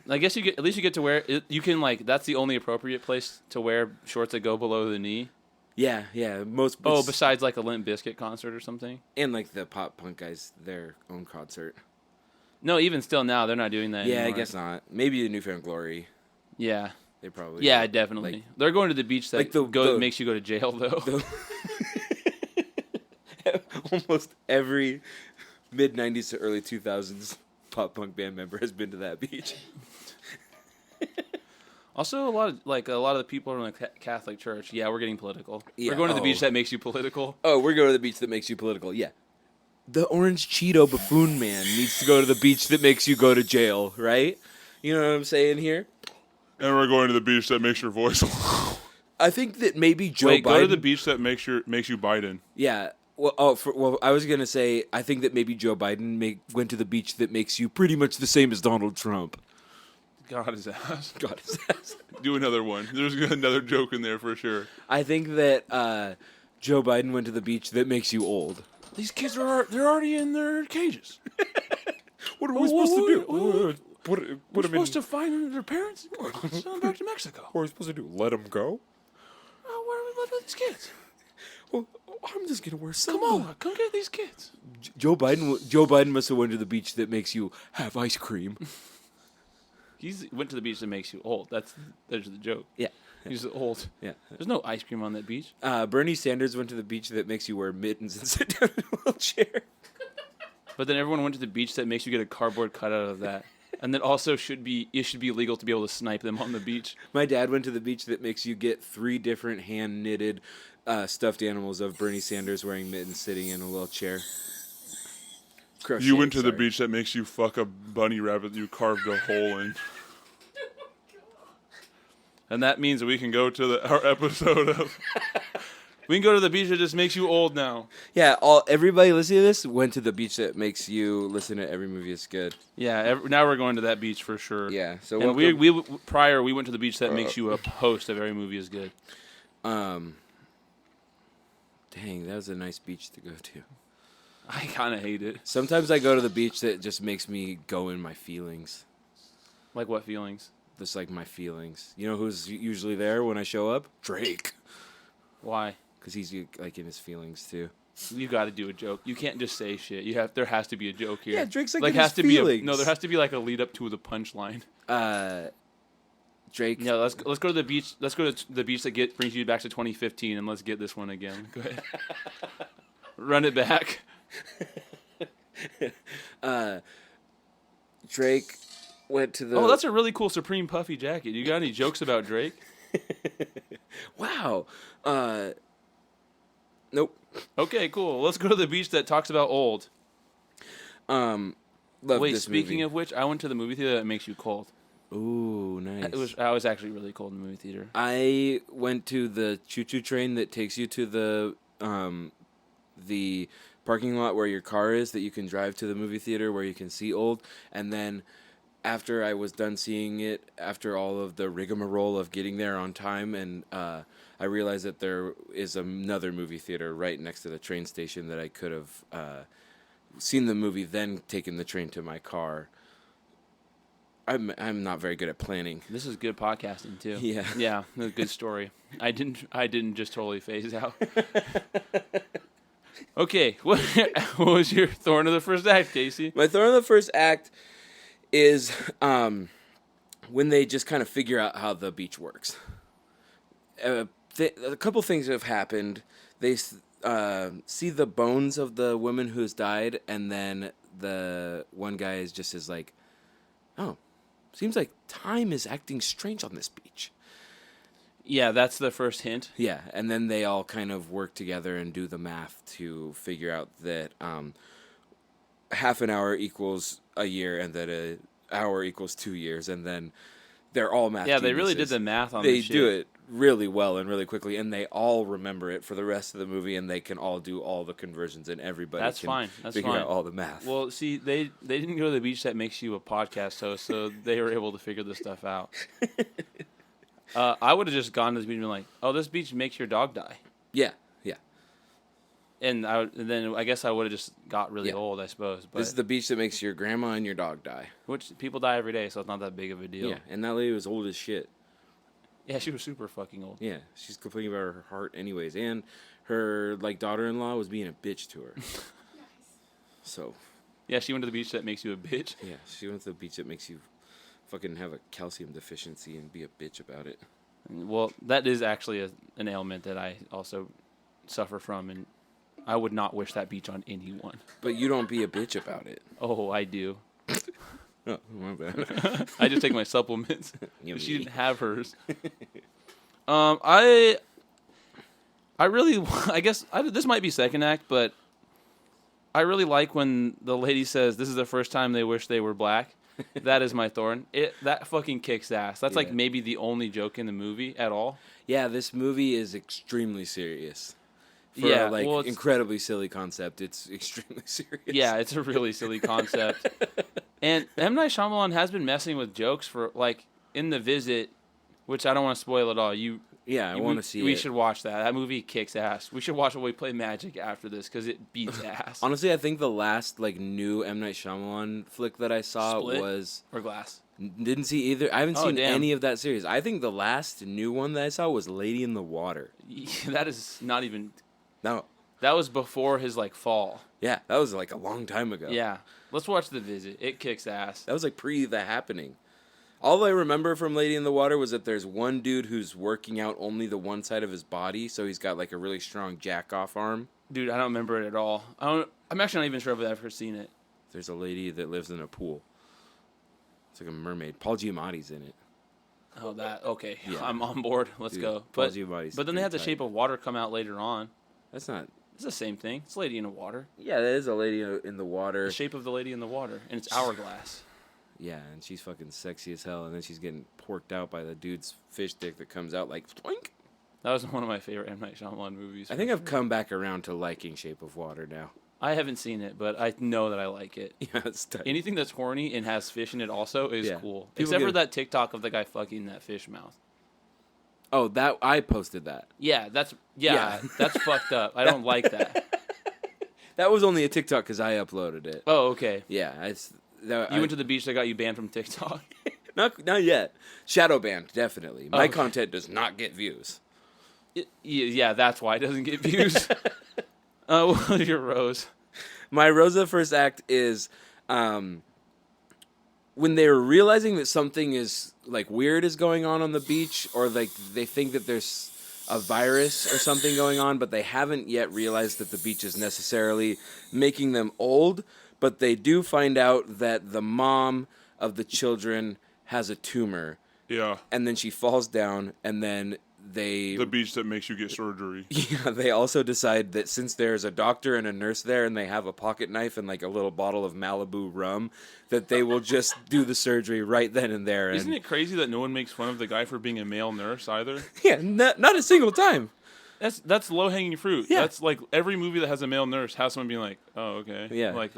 I guess at least you get to wear it. You can that's the only appropriate place to wear shorts that go below the knee. yeah. Besides like a Limp Bizkit concert or something. And like the pop punk guys, their own concert. No, even still now they're not doing that. Yeah, anymore. I guess not. Maybe the New Found Glory. Yeah. They probably. Yeah, do. definitely. They're going to the beach that makes you go to jail though. Almost every mid 90s to early 2000s pop punk band member has been to that beach. Also, a lot of the people in the Catholic Church. Yeah, we're getting political. Yeah, we're going to the beach that makes you political. Oh, we're going to the beach that makes you political. Yeah. The orange Cheeto buffoon man needs to go to the beach that makes you go to jail, right? You know what I'm saying here? And we're going to the beach that makes your voice. I think that maybe Joe Biden. Go to the beach that makes you Biden. Yeah. Well, I was gonna say I think that maybe Joe Biden went to the beach that makes you pretty much the same as Donald Trump. God his ass. God his ass. Do another one. There's another joke in there for sure. I think that Joe Biden went to the beach that makes you old. These kids they're already in their cages. What are we supposed to do? We're supposed to find their parents and send them back to Mexico. What are we supposed to do? Let them go? Oh, where are we letting these kids? Well, I'm just gonna wear Come on, come get these kids. Joe Biden must have went to the beach that makes you have ice cream. He went to the beach that makes you old. There's the joke. Yeah. He's old. Yeah. There's no ice cream on that beach. Bernie Sanders went to the beach that makes you wear mittens and sit down in a wheelchair. But then everyone went to the beach that makes you get a cardboard cutout of that. And then also it should be illegal to be able to snipe them on the beach. My dad went to the beach that makes you get 3 different hand-knitted stuffed animals of Bernie Sanders wearing mittens sitting in a wheelchair. You went to the beach that makes you fuck a bunny rabbit you carved a hole in. And that means that we can go to our episode of... We can go to the beach that just makes you old now. Yeah, everybody listening to this went to the beach that makes you listen to Every Movie Is Good. Yeah, now we're going to that beach for sure. Yeah, so and we went to the beach that makes you a host of Every Movie Is Good. Dang, that was a nice beach to go to. I kind of hate it. Sometimes I go to the beach that just makes me go in my feelings. Like what feelings? Just like my feelings. You know who's usually there when I show up? Drake. Why? Because he's like in his feelings too. You got to do a joke. You can't just say shit. There has to be a joke here. Yeah, Drake's like in has his to feelings. be there has to be like a lead up to the punchline. Drake. Yeah, let's go to the beach. Let's go to the beach that brings you back to 2015, and let's get this one again. Go ahead. Run it back. Drake went to the. Oh, that's a really cool Supreme puffy jacket. You got any jokes about Drake? Wow. Nope. Okay, cool. Let's go to the beach that talks about old. Love Wait, this speaking movie. of which, I went to the movie theater that makes you cold. Ooh, nice. I was actually really cold in the movie theater. I went to the choo-choo train that takes you to the parking lot where your car is that you can drive to the movie theater where you can see old. And then after I was done seeing it, after all of the rigmarole of getting there on time, and I realized that there is another movie theater right next to the train station that I could have seen the movie, then taken the train to my car. I'm not very good at planning. This is good podcasting too. Yeah. Yeah, a good story. I didn't just totally phase out. Okay, what was your thorn of the first act, Casey? My thorn of the first act is when they just kind of figure out how the beach works. A couple things have happened. They see the bones of the woman who's died, and then the one guy is like, oh, seems like time is acting strange on this beach. Yeah, that's the first hint. Yeah, and then they all kind of work together and do the math to figure out that half an hour equals a year, and that an hour equals 2 years, and then they're all math. Yeah, they really did geniuses. the math on They this shit. do it really well and really quickly, and they all remember it for the rest of the movie, and they can all do all the conversions, and everybody That's can fine. That's figure fine. out all the math. Well, see, they didn't go to the beach that makes you a podcast host, so they were able to figure this stuff out. I would have just gone to the beach and been like, "Oh, this beach makes your dog die," yeah. and then I guess I would have just got really Yeah. old, I suppose. But This is the beach that makes your grandma and your dog die. which people die every day, so it's not that big of a deal. Yeah, and that lady was old as shit. Yeah, she was super fucking old. Yeah, she's complaining about her heart anyways, and her daughter-in-law was being a bitch to her. So, Yeah, she went to the beach that makes you a bitch. yeah, she went to the beach that makes you fucking have a calcium deficiency and be a bitch about it. Well, that is actually an ailment that I also suffer from, and I would not wish that beach on anyone. But you don't be a bitch about it. Oh, I do. Oh, my bad. I just take my supplements. You She me. didn't have hers. I really, I guess this might be second act, but I really like when the lady says this is the first time they wish they were black. That is my thorn. That fucking kicks ass. That's like Yeah. maybe the only joke in the movie at all. Yeah, this movie is extremely serious. For Yeah, a, well, it's- incredibly silly concept, it's extremely serious. Yeah, it's a really silly concept. And M. Night Shyamalan has been messing with jokes for, like, in The Visit, which I don't want to spoil at all. I want to see We it. should watch that. That movie kicks ass. We should watch it while we play Magic after this, because it beats ass. Honestly, I think the last new M. Night Shyamalan flick that I saw Split? was... Or Glass. Didn't see either. I haven't Oh, seen damn. any of that series. I think the last new one that I saw was Lady in the Water. That is not even... No. That was before his, like, fall. Yeah, that was a long time ago. Yeah. Let's watch The Visit. It kicks ass. That was pre The Happening. All I remember from Lady in the Water was that there's one dude who's working out only the one side of his body, so he's got a really strong jack-off arm. Dude, I don't remember it at all. I'm actually not even sure if I've ever seen it. There's a lady that lives in a pool. It's like a mermaid. Paul Giamatti's in it. Oh, that... Okay. Yeah. I'm on board. Let's Dude, go. Paul Giamatti's But then they have The pretty Shape of Water come out later on. That's not... It's the same thing. It's Lady in the Water. Yeah, that is a lady in the water. The Shape of the Lady in the Water. And it's Hourglass. Yeah, and she's fucking sexy as hell, and then she's getting porked out by the dude's fish dick that comes out like twink. That was one of my favorite M. Night Shyamalan movies. I think I've come back around to liking Shape of Water now. I haven't seen it, but I know that I like it. Yeah, it's tight. Anything that's horny and has fish in it also is Yeah. cool. People Except for get- that TikTok of the guy fucking that fish mouth. Oh, that I posted that. Yeah, that's fucked up. I don't like that. That was only a TikTok because I uploaded it. Oh, okay. Yeah, You went to the beach that got you banned from TikTok. not yet. Shadow banned, definitely. My Okay. content does not get views. Yeah, that's why it doesn't get views. What are your rows? My Rosa first act is when they're realizing that something is weird is going on the beach, or they think that there's a virus or something going on, but they haven't yet realized that the beach is necessarily making them old, but they do find out that the mom of the children has a tumor, Yeah. and then she falls down, and then they The beach that makes you get surgery. yeah, they also decide that since there's a doctor and a nurse there and they have a pocket knife and a little bottle of Malibu rum, that they will just do the surgery right then and there. And Isn't it crazy that no one makes fun of the guy for being a male nurse either? yeah, not a single time. That's low hanging fruit. Yeah. That's like every movie that has a male nurse has someone being like, "Oh, okay." Yeah. Like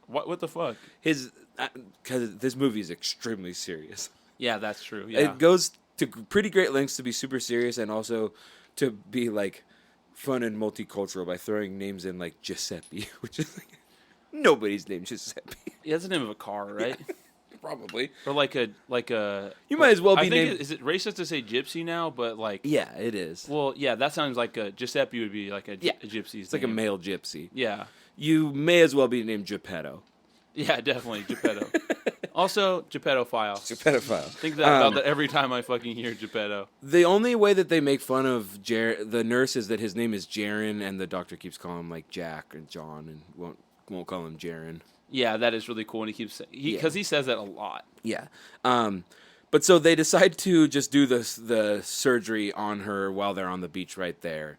what the fuck? Because this movie is extremely serious. Yeah, that's true. Yeah. It goes to pretty great lengths to be super serious and also to be fun and multicultural by throwing names in like Giuseppe, which is nobody's named Giuseppe. Yeah, that's the name of a car, right? Probably. Or like a. You might as well I be think named. is it racist to say gypsy now? But Yeah, it is. well, yeah, that sounds like a Giuseppe would be like a gypsy's. It's like a male gypsy. Yeah, You may as well be named Geppetto. yeah, definitely Geppetto. Also, Geppetto-phile. Geppettophile. Think about that every time I fucking hear Geppetto. The only way that they make fun of the nurse is that his name is Jaren, and the doctor keeps calling him Jack or John, and won't call him Jaren. Yeah, that is really cool, and he keeps because he says that a lot. Yeah. But so they decide to just do the surgery on her while they're on the beach right there.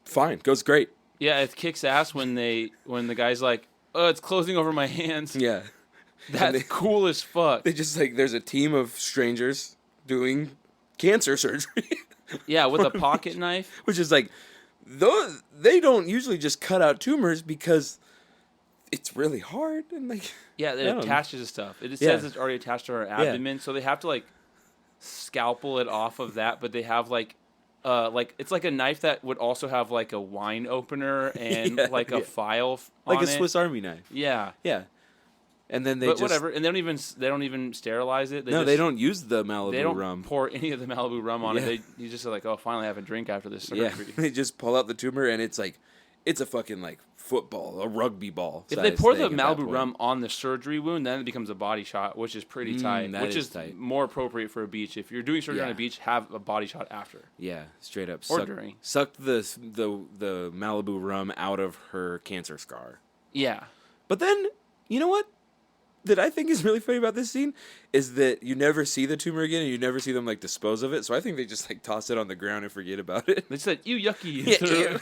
Fine, goes great. Yeah, it kicks ass when the guy's like, "Oh, it's closing over my hands." Yeah. That's cool as fuck. They just there's a team of strangers doing cancer surgery. Yeah, with a pocket knife. Which is like, they don't usually just cut out tumors because it's really hard and like. Yeah, it I don't attaches to stuff. It Yeah. says it's already attached to her abdomen, so they have to like scalpel it off of that. But they have like it's like a knife that would also have like a wine opener and Yeah, like a yeah. file like on a Swiss Army knife. Yeah, Yeah. And then they but just whatever, and they don't even sterilize it. they don't use the Malibu They don't rum. pour any of the Malibu rum on Yeah. it. You just are like, oh, finally I have a drink after this surgery. Yeah, they just pull out the tumor and it's like, it's a fucking like football, a rugby ball. If they size pour the thing at that Malibu point. rum on the surgery wound, then it becomes a body shot, which is pretty tight. that Which is is tight. more appropriate for a beach. If you're doing surgery on Yeah. a beach, have a body shot after. Yeah, straight up. Or during. Suck the Malibu rum out of her cancer scar. Yeah. But then, you know what? That I think is really funny about this scene is that you never see the tumor again and you never see them like dispose of it. So I think they just like toss it on the ground and forget about it. They said, "You yucky." Yeah, ew.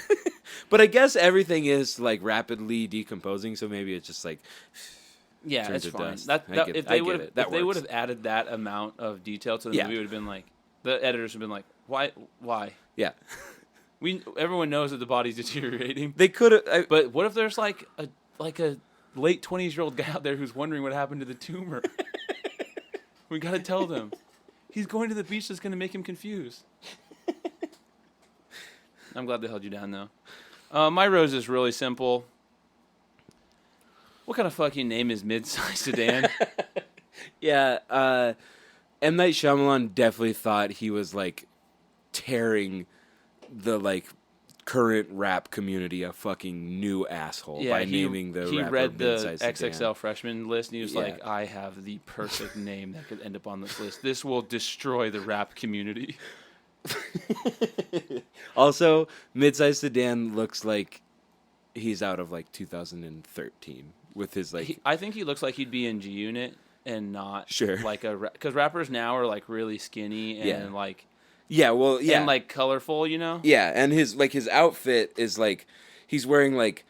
But I guess everything is like rapidly decomposing, so maybe it's just like Yeah, turns it's to fine. dust. That, I that get if it. they I would get have it. That if they would works. have added that amount of detail to the Yeah. movie, it would have been like the editors would have been like, why? Yeah. Everyone knows that the body's deteriorating. They could have But what if there's like a late 20-year-old guy out there who's wondering what happened to the tumor? We got to tell them. He's going to the beach that's going to make him confused. I'm glad they held you down, though. My rose is really simple. What kind of fucking name is Mid-Sized Sedan? Yeah, M. Night Shyamalan definitely thought he was like tearing the like current rap community a fucking new asshole by naming the he rapper read the Mid-Sized Sedan. XXL freshman list and he was Yeah. like, I have the perfect name that could end up on this list. This will destroy the rap community. Also, Mid-Sized Sedan looks like he's out of like 2013 with his like I think he looks like he'd be in G Unit and not Sure. like because rappers now are like really skinny and Yeah. like and like colorful, you know? yeah, and his outfit is like he's wearing like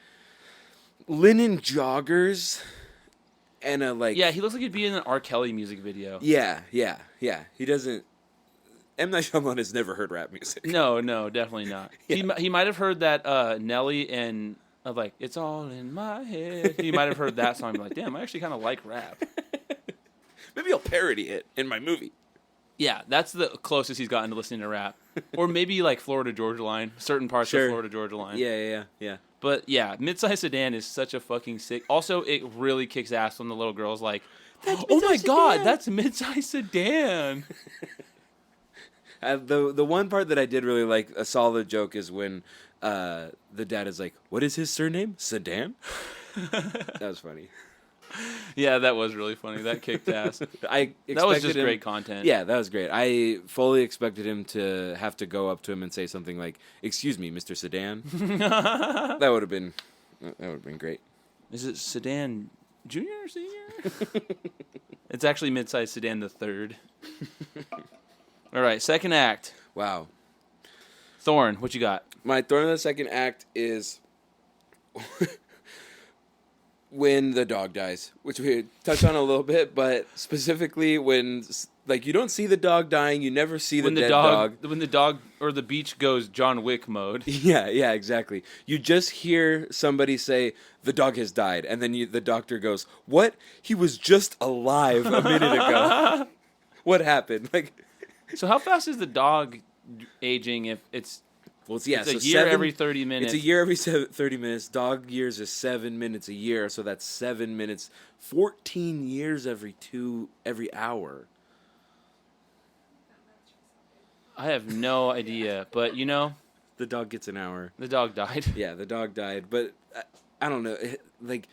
linen joggers and a like Yeah, he looks like he'd be in an R. Kelly music video. yeah. He doesn't. M. Night Shyamalan has never heard rap music. No, definitely not. Yeah. He might have heard that Nelly and like It's All in My Head. He might have heard that song and be like, damn, I actually kind of like rap. Maybe I'll parody it in my movie. Yeah, that's the closest he's gotten to listening to rap. Or maybe like Florida Georgia Line, certain parts Sure. of Florida Georgia Line. Yeah. But yeah, Mid-Sized Sedan is such a fucking sick. Also, it really kicks ass when the little girl's like, That's oh my Mid-Sized god, Sedan." that's Mid-Sized Sedan. The one part that I did really like, a solid joke, is when the dad is like, "What is his surname? Sedan?" That was funny. Yeah, that was really funny. That kicked ass. I expected That was just him, great content. Yeah, that was great. I fully expected him to have to go up to him and say something like, "Excuse me, Mr. Sedan." That would have been great. Is it Sedan Junior or Senior? It's actually Mid-Sized Sedan the third. All right, second act. Wow. Thorn, what you got? My thorn in the second act is when the dog dies, which we touched on a little bit, but specifically when, like, you don't see the dog dying, you never see the dead dog. When the dog or the beach goes John Wick mode. Yeah, exactly. You just hear somebody say, "The dog has died," and then the doctor goes, "What? He was just alive a minute ago. What happened?" Like, So how fast is the dog aging if it's well, it's, yeah, it's a so year every 30 minutes? It's a year every 30 minutes. Dog years is 7 minutes a year, so that's 7 minutes. 14 years every hour. I have no idea, but you know, The dog gets an hour. the dog died. Yeah, the dog died, but I don't know, like,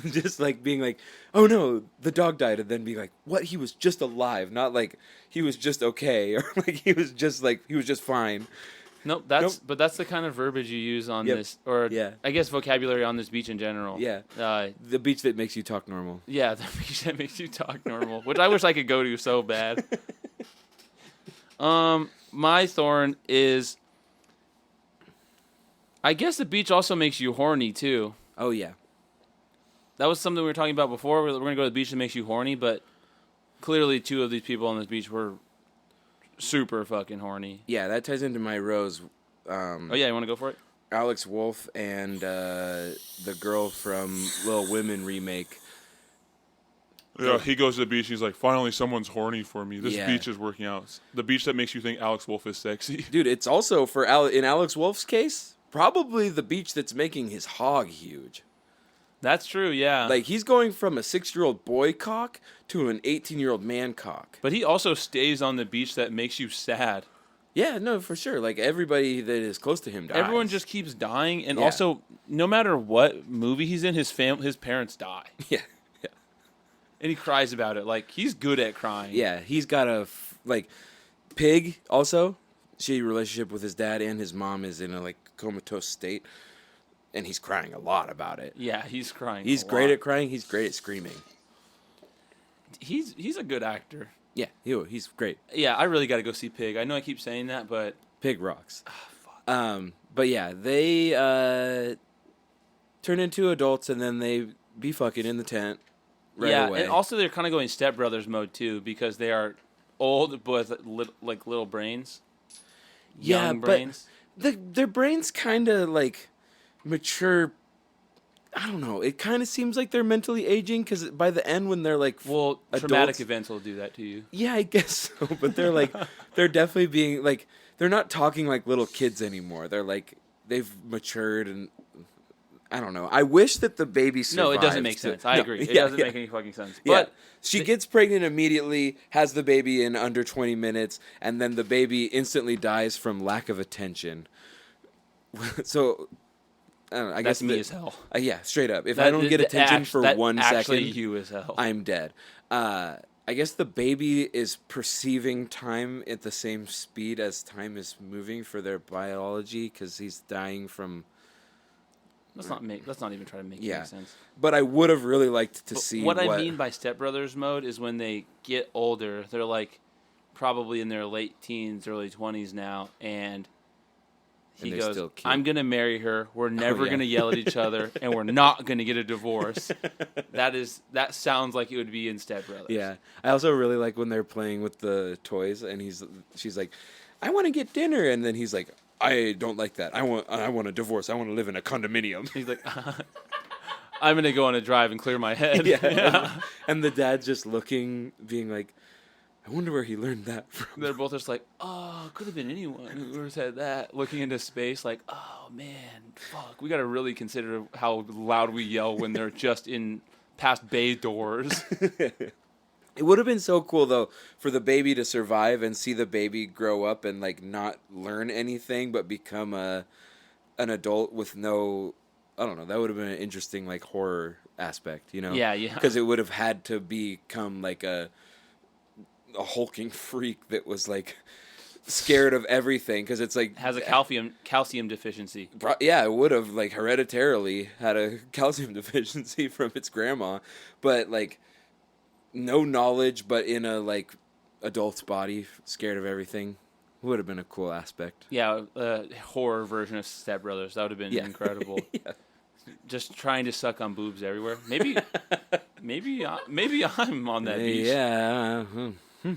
just like being like, "Oh no, the dog died," and then being like, "What? He was just alive," not like he was just okay, or like he was just fine. Nope, but that's the kind of verbiage you use on Yep. this, or Yeah. I guess vocabulary on this beach in general. Yeah. The beach that makes you talk normal. beach that makes you talk normal, which I wish I could go to so bad. My thorn is, I guess the beach also makes you horny too. Oh yeah. That was something we were talking about before. We're going to go to the beach that makes you horny, but clearly two of these people on this beach were super fucking horny. Yeah, that ties into my rose. Oh yeah, you want to go for it? Alex Wolff and the girl from Little Women remake. Yeah, he goes to the beach. He's like, finally, someone's horny for me. This Yeah. beach is working out. The beach that makes you think Alex Wolff is sexy. Dude, it's also in Alex Wolff's case, probably the beach that's making his hog huge. That's true, yeah. Like he's going from a 6-year-old boy cock to an 18-year-old man cock. But he also stays on the beach that makes you sad. Yeah, no, for sure. Like everybody that is close to him dies. Everyone just keeps dying, and Yeah. also, no matter what movie he's in, his parents die, yeah. and he cries about it. Like he's good at crying. Yeah, he's got a Pig also. She relationship with his dad and his mom is in a like comatose state, and he's crying a lot about it. Yeah, he's crying. He's great at crying. He's great at screaming. He's a good actor. Yeah, he's great. Yeah, I really got to go see Pig. I know I keep saying that, but Pig rocks. fuck. But yeah, they turn into adults and then they be fucking in the tent right away. And also they're kind of going Step Brothers mode too because they are old but like little brains. Young brains. Their brains kind of like mature. I don't know. It kind of seems like they're mentally aging because by the end when they're like Well, adults, traumatic events will do that to you. yeah, I guess so. But they're like they're definitely being like they're not talking like little kids anymore. They're like they've matured and I don't know. I wish that the baby survives. No, it doesn't make sense. I agree. It doesn't make any fucking sense. Yeah. But She gets pregnant immediately, has the baby in under 20 minutes, and then the baby instantly dies from lack of attention. So, I don't know. I that's guess me as hell. yeah, straight up. If I don't get attention for 1 actually second, you as hell. I'm dead. I guess the baby is perceiving time at the same speed as time is moving for their biology because he's dying from. Let's not even try to make Yeah. any sense. But I would have really liked to But see what I mean by Step Brothers mode is when they get older, they're like probably in their late teens, early 20s now, and he they're goes, still cute. I'm going to marry her. We're never yeah. going to yell at each other, and we're not going to get a divorce. That sounds like it would be in Step Brothers. Yeah, I also really like when they're playing with the toys, and she's like, "I want to get dinner," and then he's like, "I don't like that. I want a divorce. I want to live in a condominium." He's like, I'm going to go on a drive and clear my head. Yeah. And the dad's just looking, being like, "I wonder where he learned that from." They're both just like, oh, could have been anyone who said that. Looking into space, like, oh man, fuck. We got to really consider how loud we yell when they're just in past bay doors. It would have been so cool though for the baby to survive and see the baby grow up and like not learn anything but become an adult with no. I don't know. That would have been an interesting like horror aspect, you know? Yeah. Because it would have had to become like a hulking freak that was like scared of everything because it's like Has a calcium deficiency. yeah, it would have like hereditarily had a calcium deficiency from its grandma, but like no knowledge, but in a like adult's body, scared of everything. Would have been a cool aspect. Yeah, horror version of Step Brothers. That would have been incredible. Yeah. Just trying to suck on boobs everywhere. Maybe I'm on that beach. Yeah.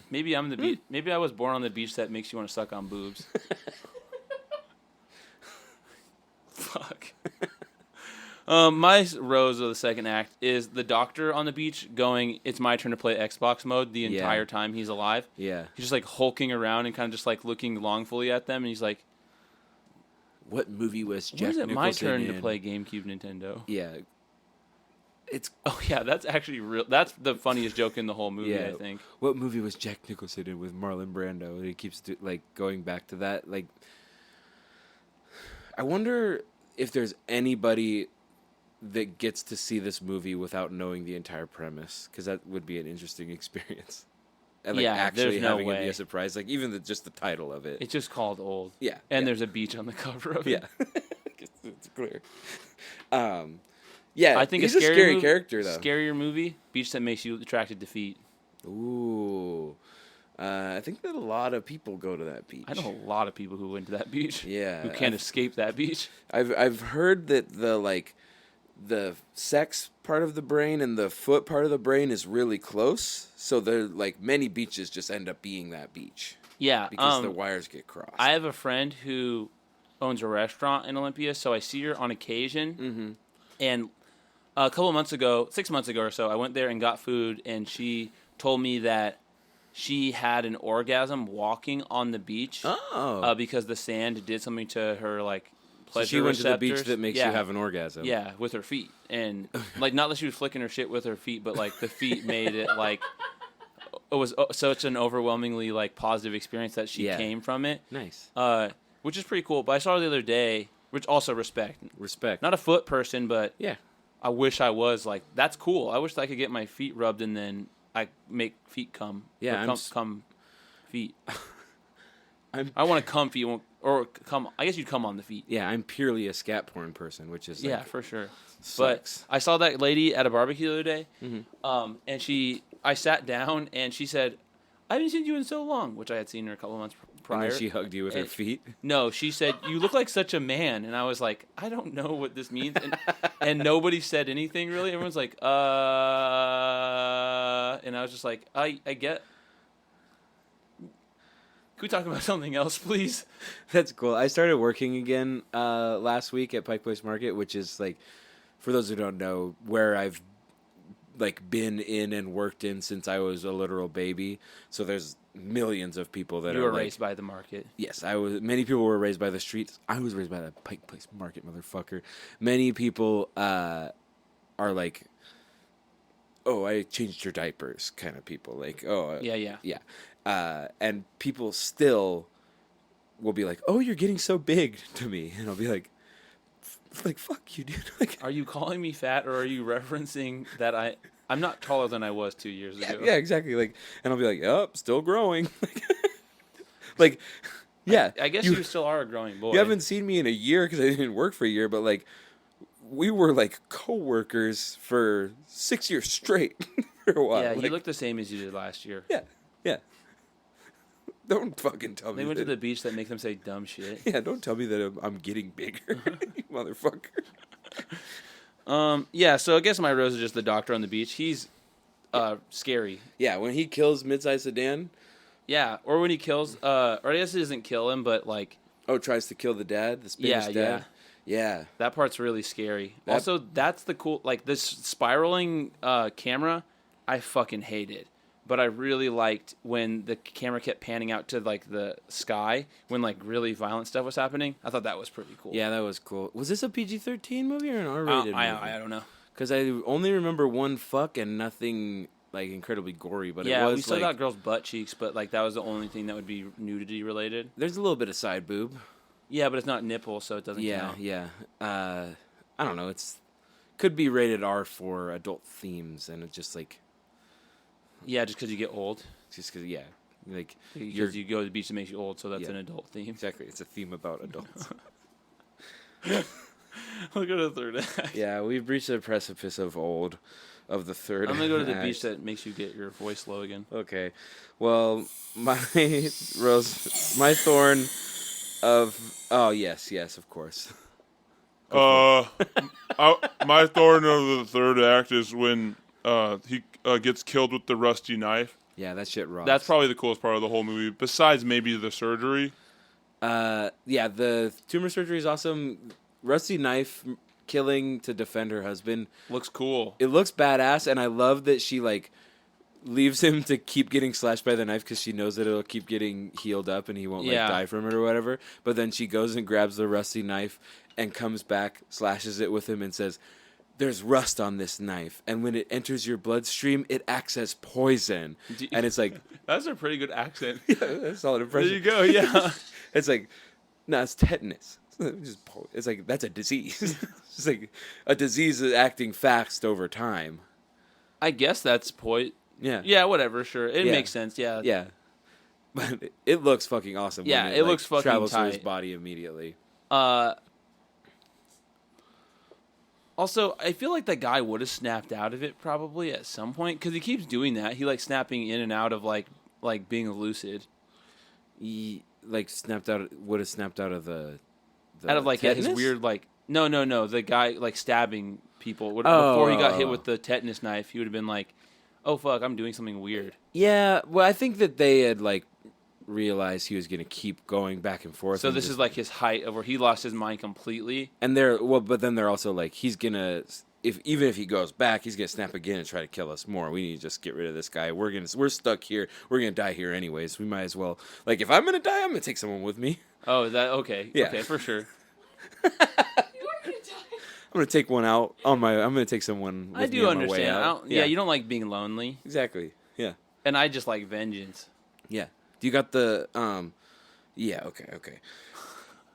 Maybe I'm the beach. Maybe I was born on the beach that makes you want to suck on boobs. Fuck. My rose of the second act is the doctor on the beach going, it's my turn to play Xbox mode the entire time he's alive. Yeah. He's just like hulking around and kind of just like looking longfully at them. And he's like, What movie was Jack when is it Nicholson my turn in? to play GameCube Nintendo? Yeah. It's Oh, yeah, that's actually real. That's the funniest joke in the whole movie, Yeah. I think. What movie was Jack Nicholson in with Marlon Brando? And he keeps like going back to that. Like, I wonder if there's anybody that gets to see this movie without knowing the entire premise, because that would be an interesting experience. And like Yeah, actually there's no having it be way. a surprise, like even just the title of it. It's just called Old. Yeah, And yeah. there's a beach on the cover of it. Yeah, it's clear. Yeah, I think he's a scary movie, character though. Scarier movie, beach that makes you attracted to feet. Ooh, I think that a lot of people go to that beach. I know a lot of people who went to that beach. Yeah, Who can't escape that beach. I've heard that the sex part of the brain and the foot part of the brain is really close. So they're like many beaches just end up being that beach. Yeah. because the wires get crossed. I have a friend who owns a restaurant in Olympia, so I see her on occasion. Mm-hmm. And a couple of months ago, 6 months ago or so, I went there and got food, and she told me that she had an orgasm walking on the beach because the sand did something to her, like, pleasure So she went to the beach receptors. that makes you have an orgasm. Yeah, with her feet. And, like, not that she was flicking her shit with her feet, but, like, the feet made it, like, it was such an overwhelmingly, like, positive experience that she came from it. Nice. Which is pretty cool. But I saw her the other day, which also respect. Not a foot person, but yeah. I wish I was. Like, that's cool. I wish I could get my feet rubbed and then I make feet come. Yeah, come feet. I want to come feet or come. I guess you'd come on the feet. Yeah, I'm purely a scat porn person, which is yeah, for sure. Sucks. But I saw that lady at a barbecue the other day, Mm-hmm. and I sat down and she said, "I haven't seen you in so long," which I had seen her a couple of months prior. And then she hugged you with her feet. No, she said, "You look like such a man," and I was like, "I don't know what this means," and nobody said anything really. Everyone's like, and I was just like, I get. Can we talk about something else, please? That's cool. I started working again last week at Pike Place Market, which is like, for those who don't know, where I've like been in and worked in since I was a literal baby. So there's millions of people that you are were raised by the market. Yes, I was. Many people were raised by the streets. I was raised by the Pike Place Market, motherfucker. Many people are like, "Oh, I changed your diapers," kind of people. Like, "Oh, yeah." And people still will be like, "Oh, you're getting so big," to me, and I'll be like, "Fuck you, dude." Like, are you calling me fat, or are you referencing that I'm not taller than I was 2 years ago? yeah, exactly. Like, and I'll be like, "Yup, still growing." Like, yeah. I guess you still are a growing boy. You haven't seen me in a year because I didn't work for a year, but like, we were like co-workers for 6 years straight for a while. Yeah, like, you look the same as you did last year. Yeah. Don't fucking tell me. They went to the beach that makes them say dumb shit. Yeah, don't tell me that I'm getting bigger, you motherfucker. Yeah, so I guess my rose is just the doctor on the beach. He's scary. Yeah, when he kills Midsize Sedan. Yeah, or when he kills, or I guess he doesn't kill him, but like... Oh, tries to kill the dad, the Spanish dad? Yeah. That part's really scary. Also, that's the cool, like this spiraling camera, I fucking hated. But I really liked when the camera kept panning out to like the sky when like really violent stuff was happening. I thought that was pretty cool. Yeah, that was cool. Was this a PG-13 movie or an R-rated movie? I don't know. Because I only remember one fuck and nothing like incredibly gory. But yeah, it was we still like, got girls' butt cheeks, but like that was the only thing that would be nudity related. There's a little bit of side boob. Yeah, but it's not nipple, so it doesn't count. Yeah. I don't know. Could be rated R for adult themes, and it's just like... Yeah, just because you get old. Just because, yeah. Like, because you go to the beach that makes you old, so that's an adult theme. Exactly. It's a theme about adults. I'll go to the third act. Yeah, we've reached the precipice of the third act. I'm going to go to the beach that makes you get your voice low again. Okay. Well, my thorn of... Oh, yes, of course. My thorn of the third act is when he gets killed with the rusty knife. Yeah, that shit rocks. That's probably the coolest part of the whole movie, besides maybe the surgery. Yeah, the tumor surgery is awesome. Rusty knife killing to defend her husband. Looks cool. It looks badass, and I love that she, like, leaves him to keep getting slashed by the knife because she knows that it'll keep getting healed up and he won't, like, die from it or whatever. But then she goes and grabs the rusty knife and comes back, slashes it with him, and says... There's rust on this knife, and when it enters your bloodstream, it acts as poison. And it's like... That's a pretty good accent. Yeah, that's a solid impression. There you go, yeah. It's like, no, it's tetanus. It's like, that's a disease. It's like a disease is acting fast over time. I guess that's point. Yeah. Yeah, whatever, sure. It makes sense, yeah. Yeah. But it looks fucking awesome. Yeah, when it looks fucking travels tight. through his body immediately. Also, I feel like that guy would have snapped out of it probably at some point because he keeps doing that. He like snapping in and out of like being lucid. He would have snapped out of the out of like tetanus? his weird like no the guy like stabbing people before he got hit with the tetanus knife. He would have been like, "Oh fuck, I'm doing something weird." Yeah, well, I think that they had like realize he was going to keep going back and forth. So and this just- is like his height of where he lost his mind completely. and but then they're also like, he's going to, even if he goes back, he's going to snap again and try to kill us more. We need to just get rid of this guy. We're stuck here. We're going to die here anyways. We might as well, like, if I'm going to die, I'm going to take someone with me. Oh, okay. Yeah. Okay, for sure. I'm going to take one out I'm going to take someone with I me do on my way understand. out. Yeah, you don't like being lonely. Exactly. Yeah. And I just like vengeance. Yeah. Do you got the yeah, okay.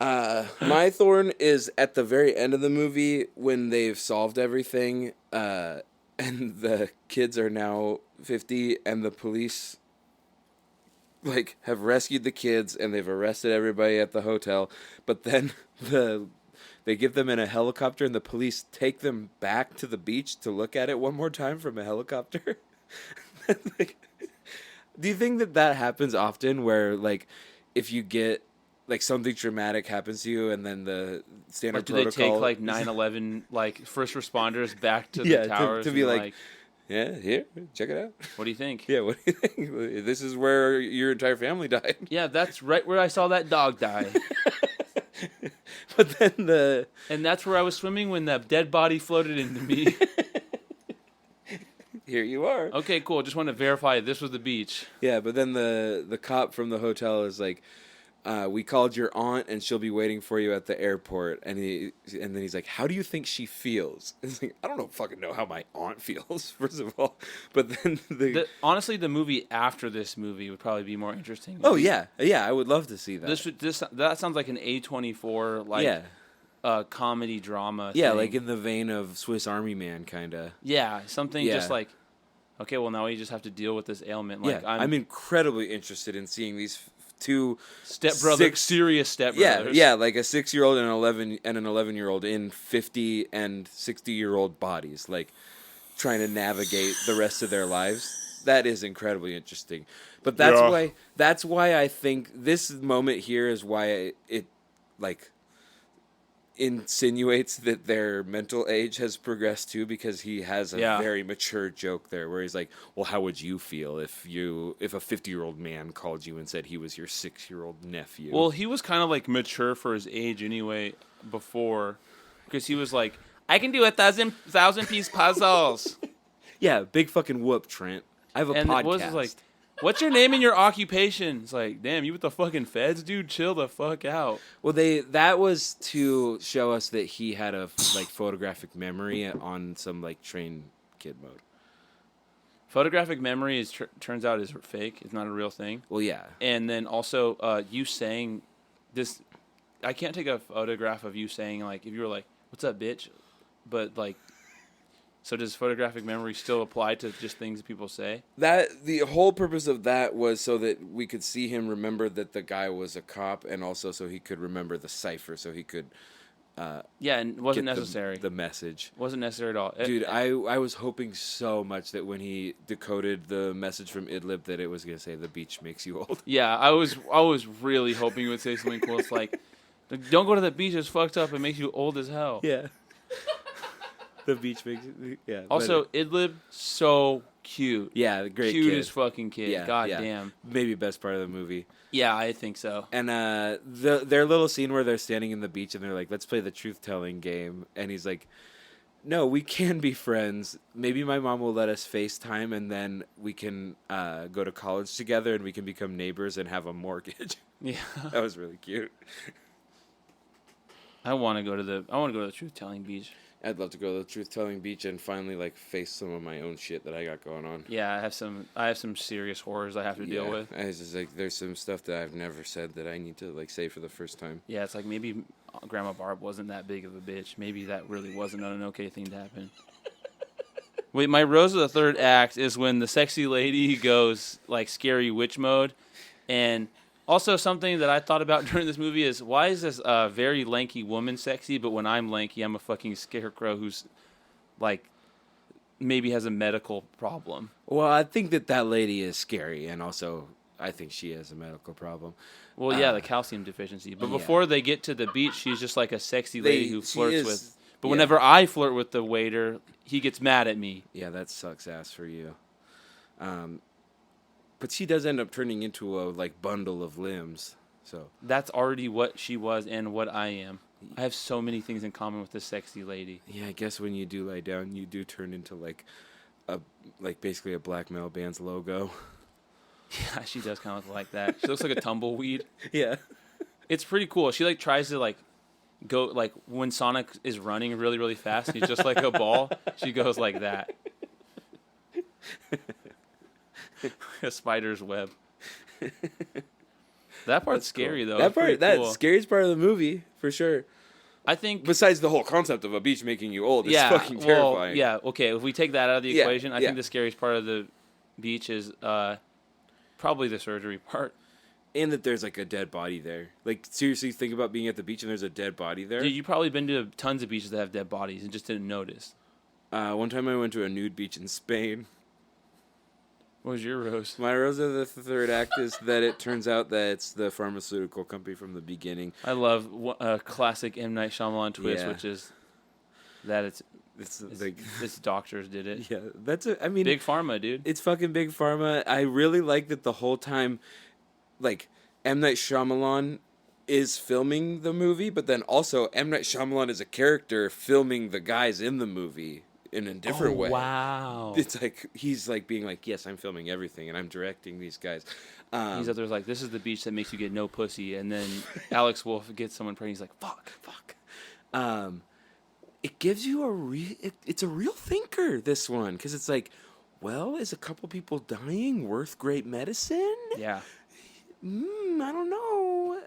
My thorn is at the very end of the movie when they've solved everything, and the kids are now 50 and the police like have rescued the kids and they've arrested everybody at the hotel, but then they get them in a helicopter and the police take them back to the beach to look at it one more time from a helicopter. Like, do you think that happens often where, like, if you get, like, something traumatic happens to you and then the standard Like, do they protocol... take, like, 9/11, like, first responders back to the Yeah, towers? to be and like, yeah, here, check it out. what do you think? Yeah, what do you think? This is where your entire family died. Yeah, that's right where I saw that dog die. But then And that's where I was swimming when that dead body floated into me. here you are. Okay, cool. Just want to verify this was the beach. Yeah, but then the cop from the hotel is like, we called your aunt and she'll be waiting for you at the airport. And then he's like, how do you think she feels? And it's like, I don't fucking know how my aunt feels, first of all. But then Honestly, the movie after this movie would probably be more interesting. oh yeah, I would love to see that. That sounds like an A24 like yeah, comedy drama. yeah, thing. like in the vein of Swiss Army Man, kind of. Yeah, something Yeah. just like, okay, well, now we just have to deal with this ailment. Like, Yeah, I'm incredibly interested in seeing these two serious stepbrothers. Yeah, like a 6-year-old and an 11-year-old in 50 and 60-year-old bodies, like trying to navigate the rest of their lives. That is incredibly interesting. But that's why I think this moment here is why it like insinuates that their mental age has progressed too, because he has a very mature joke there where he's like, well, how would you feel if a 50-year-old man called you and said he was your 6-year-old nephew? Well, he was kind of like mature for his age anyway before, because he was like, I can do 1,000 piece puzzles. Yeah, big fucking whoop, Trent. I have a And podcast. it was like, what's your name and your occupation? It's like, damn, you with the fucking feds, dude? Chill the fuck out. Well, that was to show us that he had a like photographic memory on some like train kid mode. Photographic memory turns out is fake. It's not a real thing. Well, yeah. And then also, you saying this, I can't take a photograph of you saying, like, if you were like, what's up, bitch? But, like, so does photographic memory still apply to just things that people say? That the whole purpose of that was so that we could see him remember that the guy was a cop, and also so he could remember the cipher, so he could Yeah, and it wasn't get necessary. the message. Wasn't necessary at all. Dude, I was hoping so much that when he decoded the message from Idlib that it was going to say the beach makes you old. Yeah, I was really hoping you would say something cool. It's like, don't go to the beach. It's fucked up. It makes you old as hell. Yeah. The beach makes you, yeah. Also, Idlib, so cute. Yeah, great Cute kid. as fucking kid. Yeah, God yeah. damn. Maybe best part of the movie. Yeah, I think so. And their little scene where they're standing in the beach and they're like, let's play the truth-telling game. And he's like, no, we can be friends. Maybe my mom will let us FaceTime and then we can go to college together and we can become neighbors and have a mortgage. Yeah. That was really cute. I want to go to the truth-telling beach. I'd love to go to the truth-telling beach and finally like face some of my own shit that I got going on. Yeah, I have some serious horrors I have to deal with. I was just like, there's some stuff that I've never said that I need to like say for the first time. Yeah, it's like maybe Grandma Barb wasn't that big of a bitch. Maybe that really wasn't an okay thing to happen. Wait, my rose of the third act is when the sexy lady goes like scary witch mode, and also something that I thought about during this movie is why is this very lanky woman sexy, but when I'm lanky, I'm a fucking scarecrow who's like maybe has a medical problem. Well, I think that lady is scary, and also I think she has a medical problem. Well, yeah, the calcium deficiency. But yeah. before they get to the beach, she's just like a sexy lady who flirts with. But yeah. whenever I flirt with the waiter, he gets mad at me. Yeah, that sucks ass for you. But she does end up turning into a like bundle of limbs. So That's already what she was and what I am. I have so many things in common with this sexy lady. yeah, I guess when you do lie down, you do turn into like basically a black metal band's logo. Yeah, she does kind of look like that. She looks like a tumbleweed. Yeah. It's pretty cool. She like tries to like go like when Sonic is running really really fast. He's just like a ball. She goes like that. A spider's web. That part's That's scary cool. though. That It's pretty part, that's cool. scariest part of the movie for sure. I think. Besides the whole concept of a beach making you old, it's Yeah. fucking Well, terrifying. yeah. Okay. If we take that out of the Yeah, equation, I yeah. think the scariest part of the beach is probably the surgery part. And that there's like a dead body there. Like seriously, think about being at the beach and there's a dead body there. Dude, you've probably been to tons of beaches that have dead bodies and just didn't notice. One time I went to a nude beach in Spain. What was your rose? My rose of the third act is that it turns out that it's the pharmaceutical company from the beginning. I love a classic M. Night Shyamalan twist, Yeah. which is that it's Like, doctors did it. yeah, I mean, Big Pharma, dude. it's fucking big pharma. I really like that the whole time, like, M. Night Shyamalan is filming the movie, but then also M. Night Shyamalan is a character filming the guys in the movie in a different way. Wow. It's like, he's like being like, yes, I'm filming everything and I'm directing these guys. He's out there like, this is the beach that makes you get no pussy. And then Alex Wolff gets someone pregnant. He's like, fuck. It gives you it's a real thinker, this one, because it's like, well, is a couple people dying worth great medicine? Yeah. I don't know.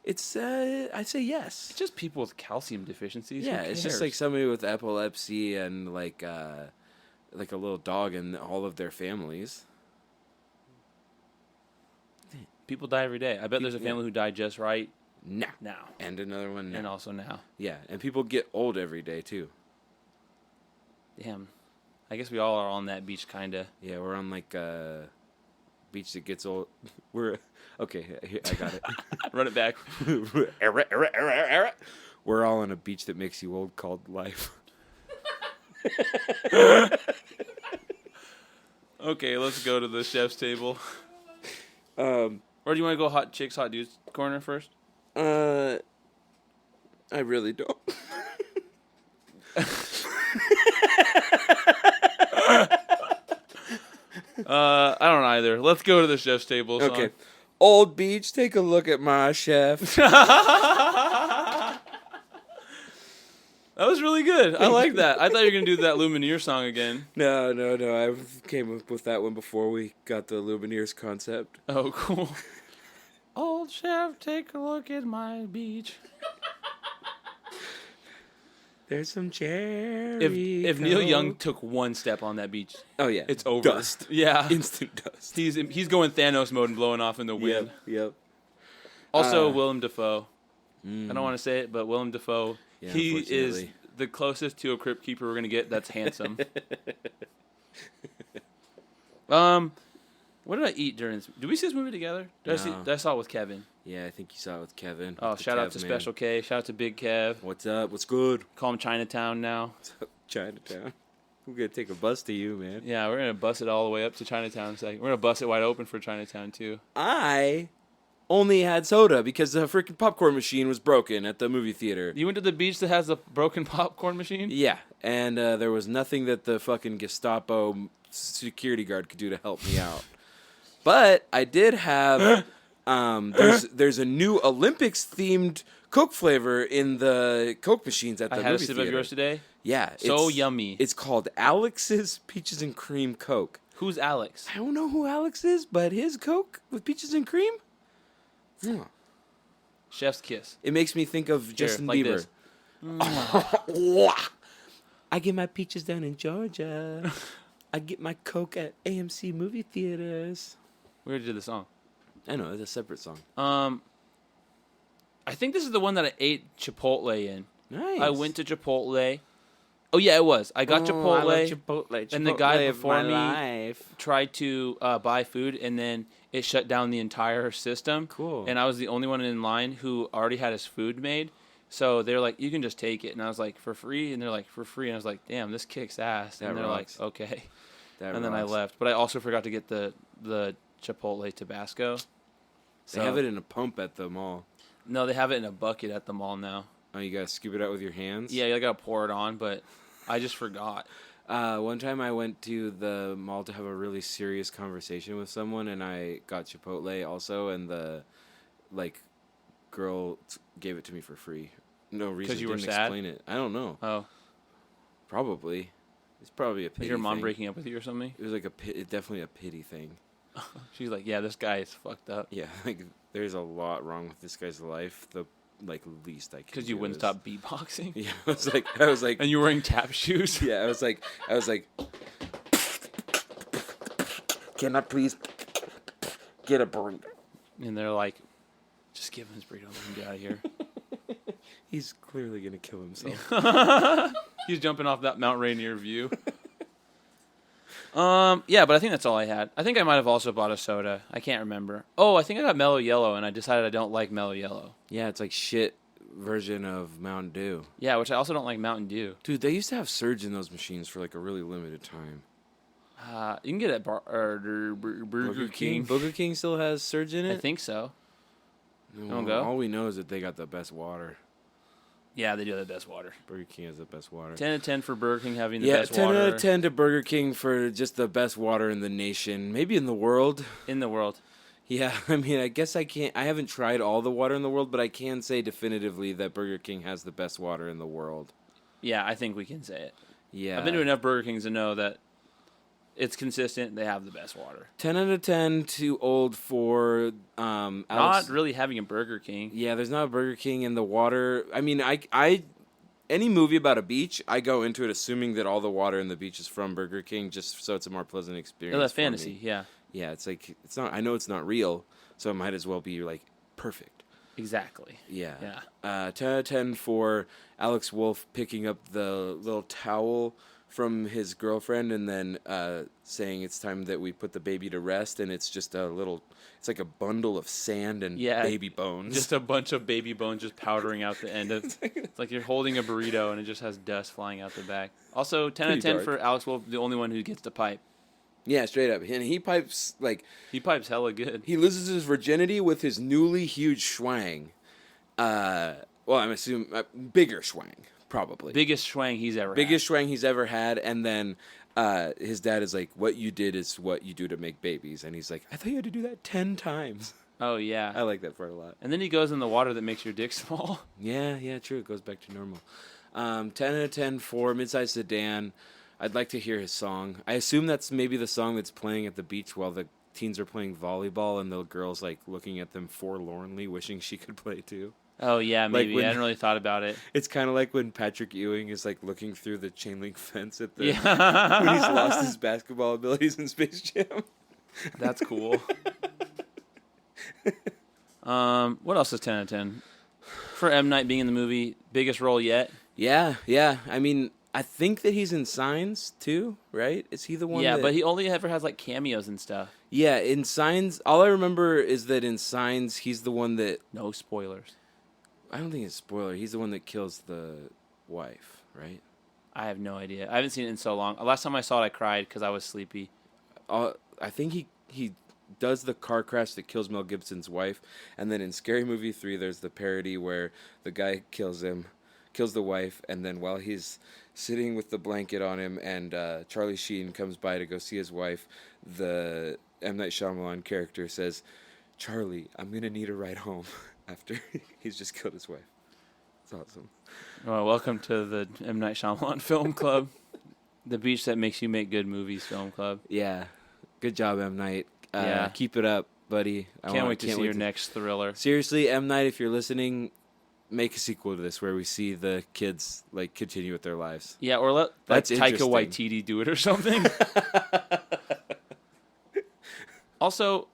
I'd say yes. It's just people with calcium deficiencies. Who Yeah, it's just cares? like somebody with epilepsy and like a little dog and all of their families. people die every day. I bet there's a Yeah. family who died just right Now. now. And another one now. And also now. Yeah, and people get old every day too. Damn. I guess we all are on that beach, kind of. Yeah, we're on like a beach that gets old. We're okay. Here, I got it. Run it back. We're all on a beach that makes you old called life. Okay, let's go to the chef's table. Or do you want to go hot chicks, hot dudes corner first? I really don't. I don't either. Let's go to the chef's table. Sean. Okay. Old beach, take a look at my chef. That was really good. I like that. I thought you were going to do that Lumineer song again. No. I came up with that one before we got the Lumineers concept. Oh, cool. Old chef, take a look at my beach. There's some cherry. If Neil Coke. Young took one step on that beach, Oh yeah, it's over. Dust. Yeah. Instant dust. He's going Thanos mode and blowing off in the wind. Yep. Also, Willem Dafoe. I Mm. don't want to say it, but Willem Dafoe, Yeah, he is unfortunately. the closest to a crypt keeper we're going to get that's handsome. What did I eat during this? Did we see this movie together? No. I saw it with Kevin. Yeah, I think you saw it with Kevin. Oh, with the shout out Kev to man. Special K. Shout out to Big Kev. What's up? What's good? Call him Chinatown now. Chinatown. We're gonna take a bus to you, man. Yeah, we're going to bust it all the way up to Chinatown in a second. We're going to bust it wide open for Chinatown, too. I only had soda because the freaking popcorn machine was broken at the movie theater. You went to the beach that has the broken popcorn machine? Yeah, and there was nothing that the fucking Gestapo security guard could do to help me out. But I did have there's a new Olympics themed Coke flavor in the Coke machines at the I movie had a sip theater. of yours today. Yeah, So yummy. It's called Alex's Peaches and Cream Coke. Who's Alex? I don't know who Alex is, but his Coke with peaches and cream. Chef's kiss. It makes me think of Justin like Bieber. this. I get my peaches down in Georgia. I get my Coke at AMC movie theaters. We already did the song. I know, it's a separate song. I think this is the one that I ate Chipotle in. Nice. I went to Chipotle. Oh yeah, it was. I got Chipotle. I love Chipotle. And the guy Chipotle of before my me life. tried to buy food, and then it shut down the entire system. Cool. And I was the only one in line who already had his food made. So they're like, you can just take it. And I was like, for free? And they're like, for free. And I was like, damn, this kicks ass. That and they're rocks. like, okay. That and then I rocks. left. But I also forgot to get the Chipotle Tabasco. They have it in a pump at the mall. No, they have it in a bucket at the mall now. Oh, you gotta scoop it out with your hands? Yeah, you gotta pour it on, but I just forgot. One time I went to the mall to have a really serious conversation with someone, and I got Chipotle also, and the girl gave it to me for free. No reason. 'Cause you were Didn't sad? explain it. I don't know. Oh, Probably. It's probably a pity is your mom thing. breaking up with you or something? It was like definitely a pity thing. She's like, yeah, this guy is fucked up. Yeah, like there's a lot wrong with this guy's life. The least I can. Because you do wouldn't is- stop beatboxing. Yeah, I was like, And you're wearing tap shoes. yeah, I was like, can I please get a burrito? And they're like, just give him his burrito and get out of here. He's clearly gonna kill himself. He's jumping off that Mount Rainier view. Yeah, but I think that's all I had. I think I might have also bought a soda. I can't remember. Oh, I think I got Mellow Yellow, and I decided I don't like Mellow Yellow. Yeah, it's like shit version of Mountain Dew. Yeah, which I also don't like Mountain Dew. Dude, they used to have Surge in those machines for like a really limited time. You can get it at Burger King. Burger King still has Surge in it? I think so. No, Don't go? All we know is that they got the best water. Yeah, they do have the best water. Burger King has the best water. 10 out of 10 for Burger King having the Yeah, best 10 water out of 10 to Burger King for just the best water in the nation. Maybe in the world. in the world. Yeah, I mean, I guess I haven't tried all the water in the world, but I can say definitively that Burger King has the best water in the world. Yeah, I think we can say it. Yeah. I've been to enough Burger Kings to know that it's consistent. They have the best water. 10 out of 10 too old for Not really having a Burger King. Yeah, there's not a Burger King in the water. I mean, I any movie about a beach, I go into it assuming that all the water in the beach is from Burger King, just so it's a more pleasant experience. Oh, that's for me. fantasy, yeah. Yeah, it's like it's not. I know it's not real, so it might as well be like perfect. Exactly. Yeah. Yeah. 10 out of 10 for Alex Wolff picking up the little towel from his girlfriend and then saying it's time that we put the baby to rest, and it's just it's like a bundle of sand and baby bones. Just a bunch of baby bones just powdering out the end. It's like you're holding a burrito and it just has dust flying out the back. Also, 10 out of 10 dark. for Alex Wolff, the only one who gets to pipe. Yeah, straight up. And he pipes, He pipes hella good. he loses his virginity with his newly huge schwang. Well, I'm assuming bigger schwang, probably. Biggest schwang he's ever Biggest schwang he's ever had, and then his dad is like, what you did is what you do to make babies. And he's like, I thought you had to do that 10 times. had. Oh, yeah. I like that part a lot. And then he goes in the water that makes your dick small. Yeah, true. It goes back to normal. 10 out of 10 for Midsize Sedan. I'd like to hear his song. I assume that's maybe the song that's playing at the beach while the teens are playing volleyball and the girl's like looking at them forlornly, wishing she could play too. Oh, yeah, maybe. when- I hadn't really thought about it. It's kind of like when Patrick Ewing is like looking through the chain link fence at the Yeah. when he's lost his basketball abilities in Space Jam. That's cool. What else is 10 out of 10? For M. Night being in the movie, biggest role yet? Yeah. I mean, I think that he's in Signs too, right? Is he the one? Yeah, that... but he only ever has like cameos and stuff. Yeah, in Signs, all I remember is that in Signs, he's the one that... No spoilers. I don't think it's a spoiler. He's the one that kills the wife, right? I have no idea. I haven't seen it in so long. Last time I saw it, I cried because I was sleepy. I think he does the car crash that kills Mel Gibson's wife, and then in Scary Movie 3, there's the parody where the guy kills the wife, and then while he's sitting with the blanket on him and Charlie Sheen comes by to go see his wife, the M. Night Shyamalan character says, Charlie, I'm going to need a ride home after he's just killed his wife. It's awesome. Well, welcome to the M. Night Shyamalan Film Club. The beach that makes you make good movies film club. Yeah. Good job, M. Night. Yeah. Keep it up, buddy. Can't wait to see your next thriller. Seriously, M. Night, if you're listening, make a sequel to this where we see the kids like continue with their lives. Yeah, or let That's Taika interesting. Waititi do it or something. Also,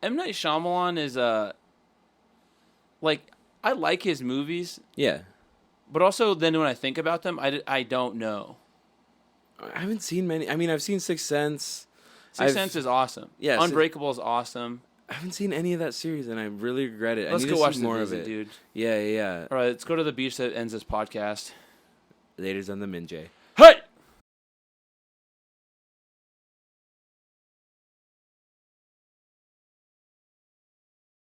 M. Night Shyamalan is I like his movies, Yeah. but also then when I think about them, I don't know. I haven't seen many. I mean, I've seen Sixth Sense. Sixth Sense is awesome. Yeah, Unbreakable is awesome. I haven't seen any of that series, and I really regret it. Let's I need go to watch see The more Visit, of it, dude. Yeah. All right, let's go to the beach that ends this podcast. Later's on the Minjay.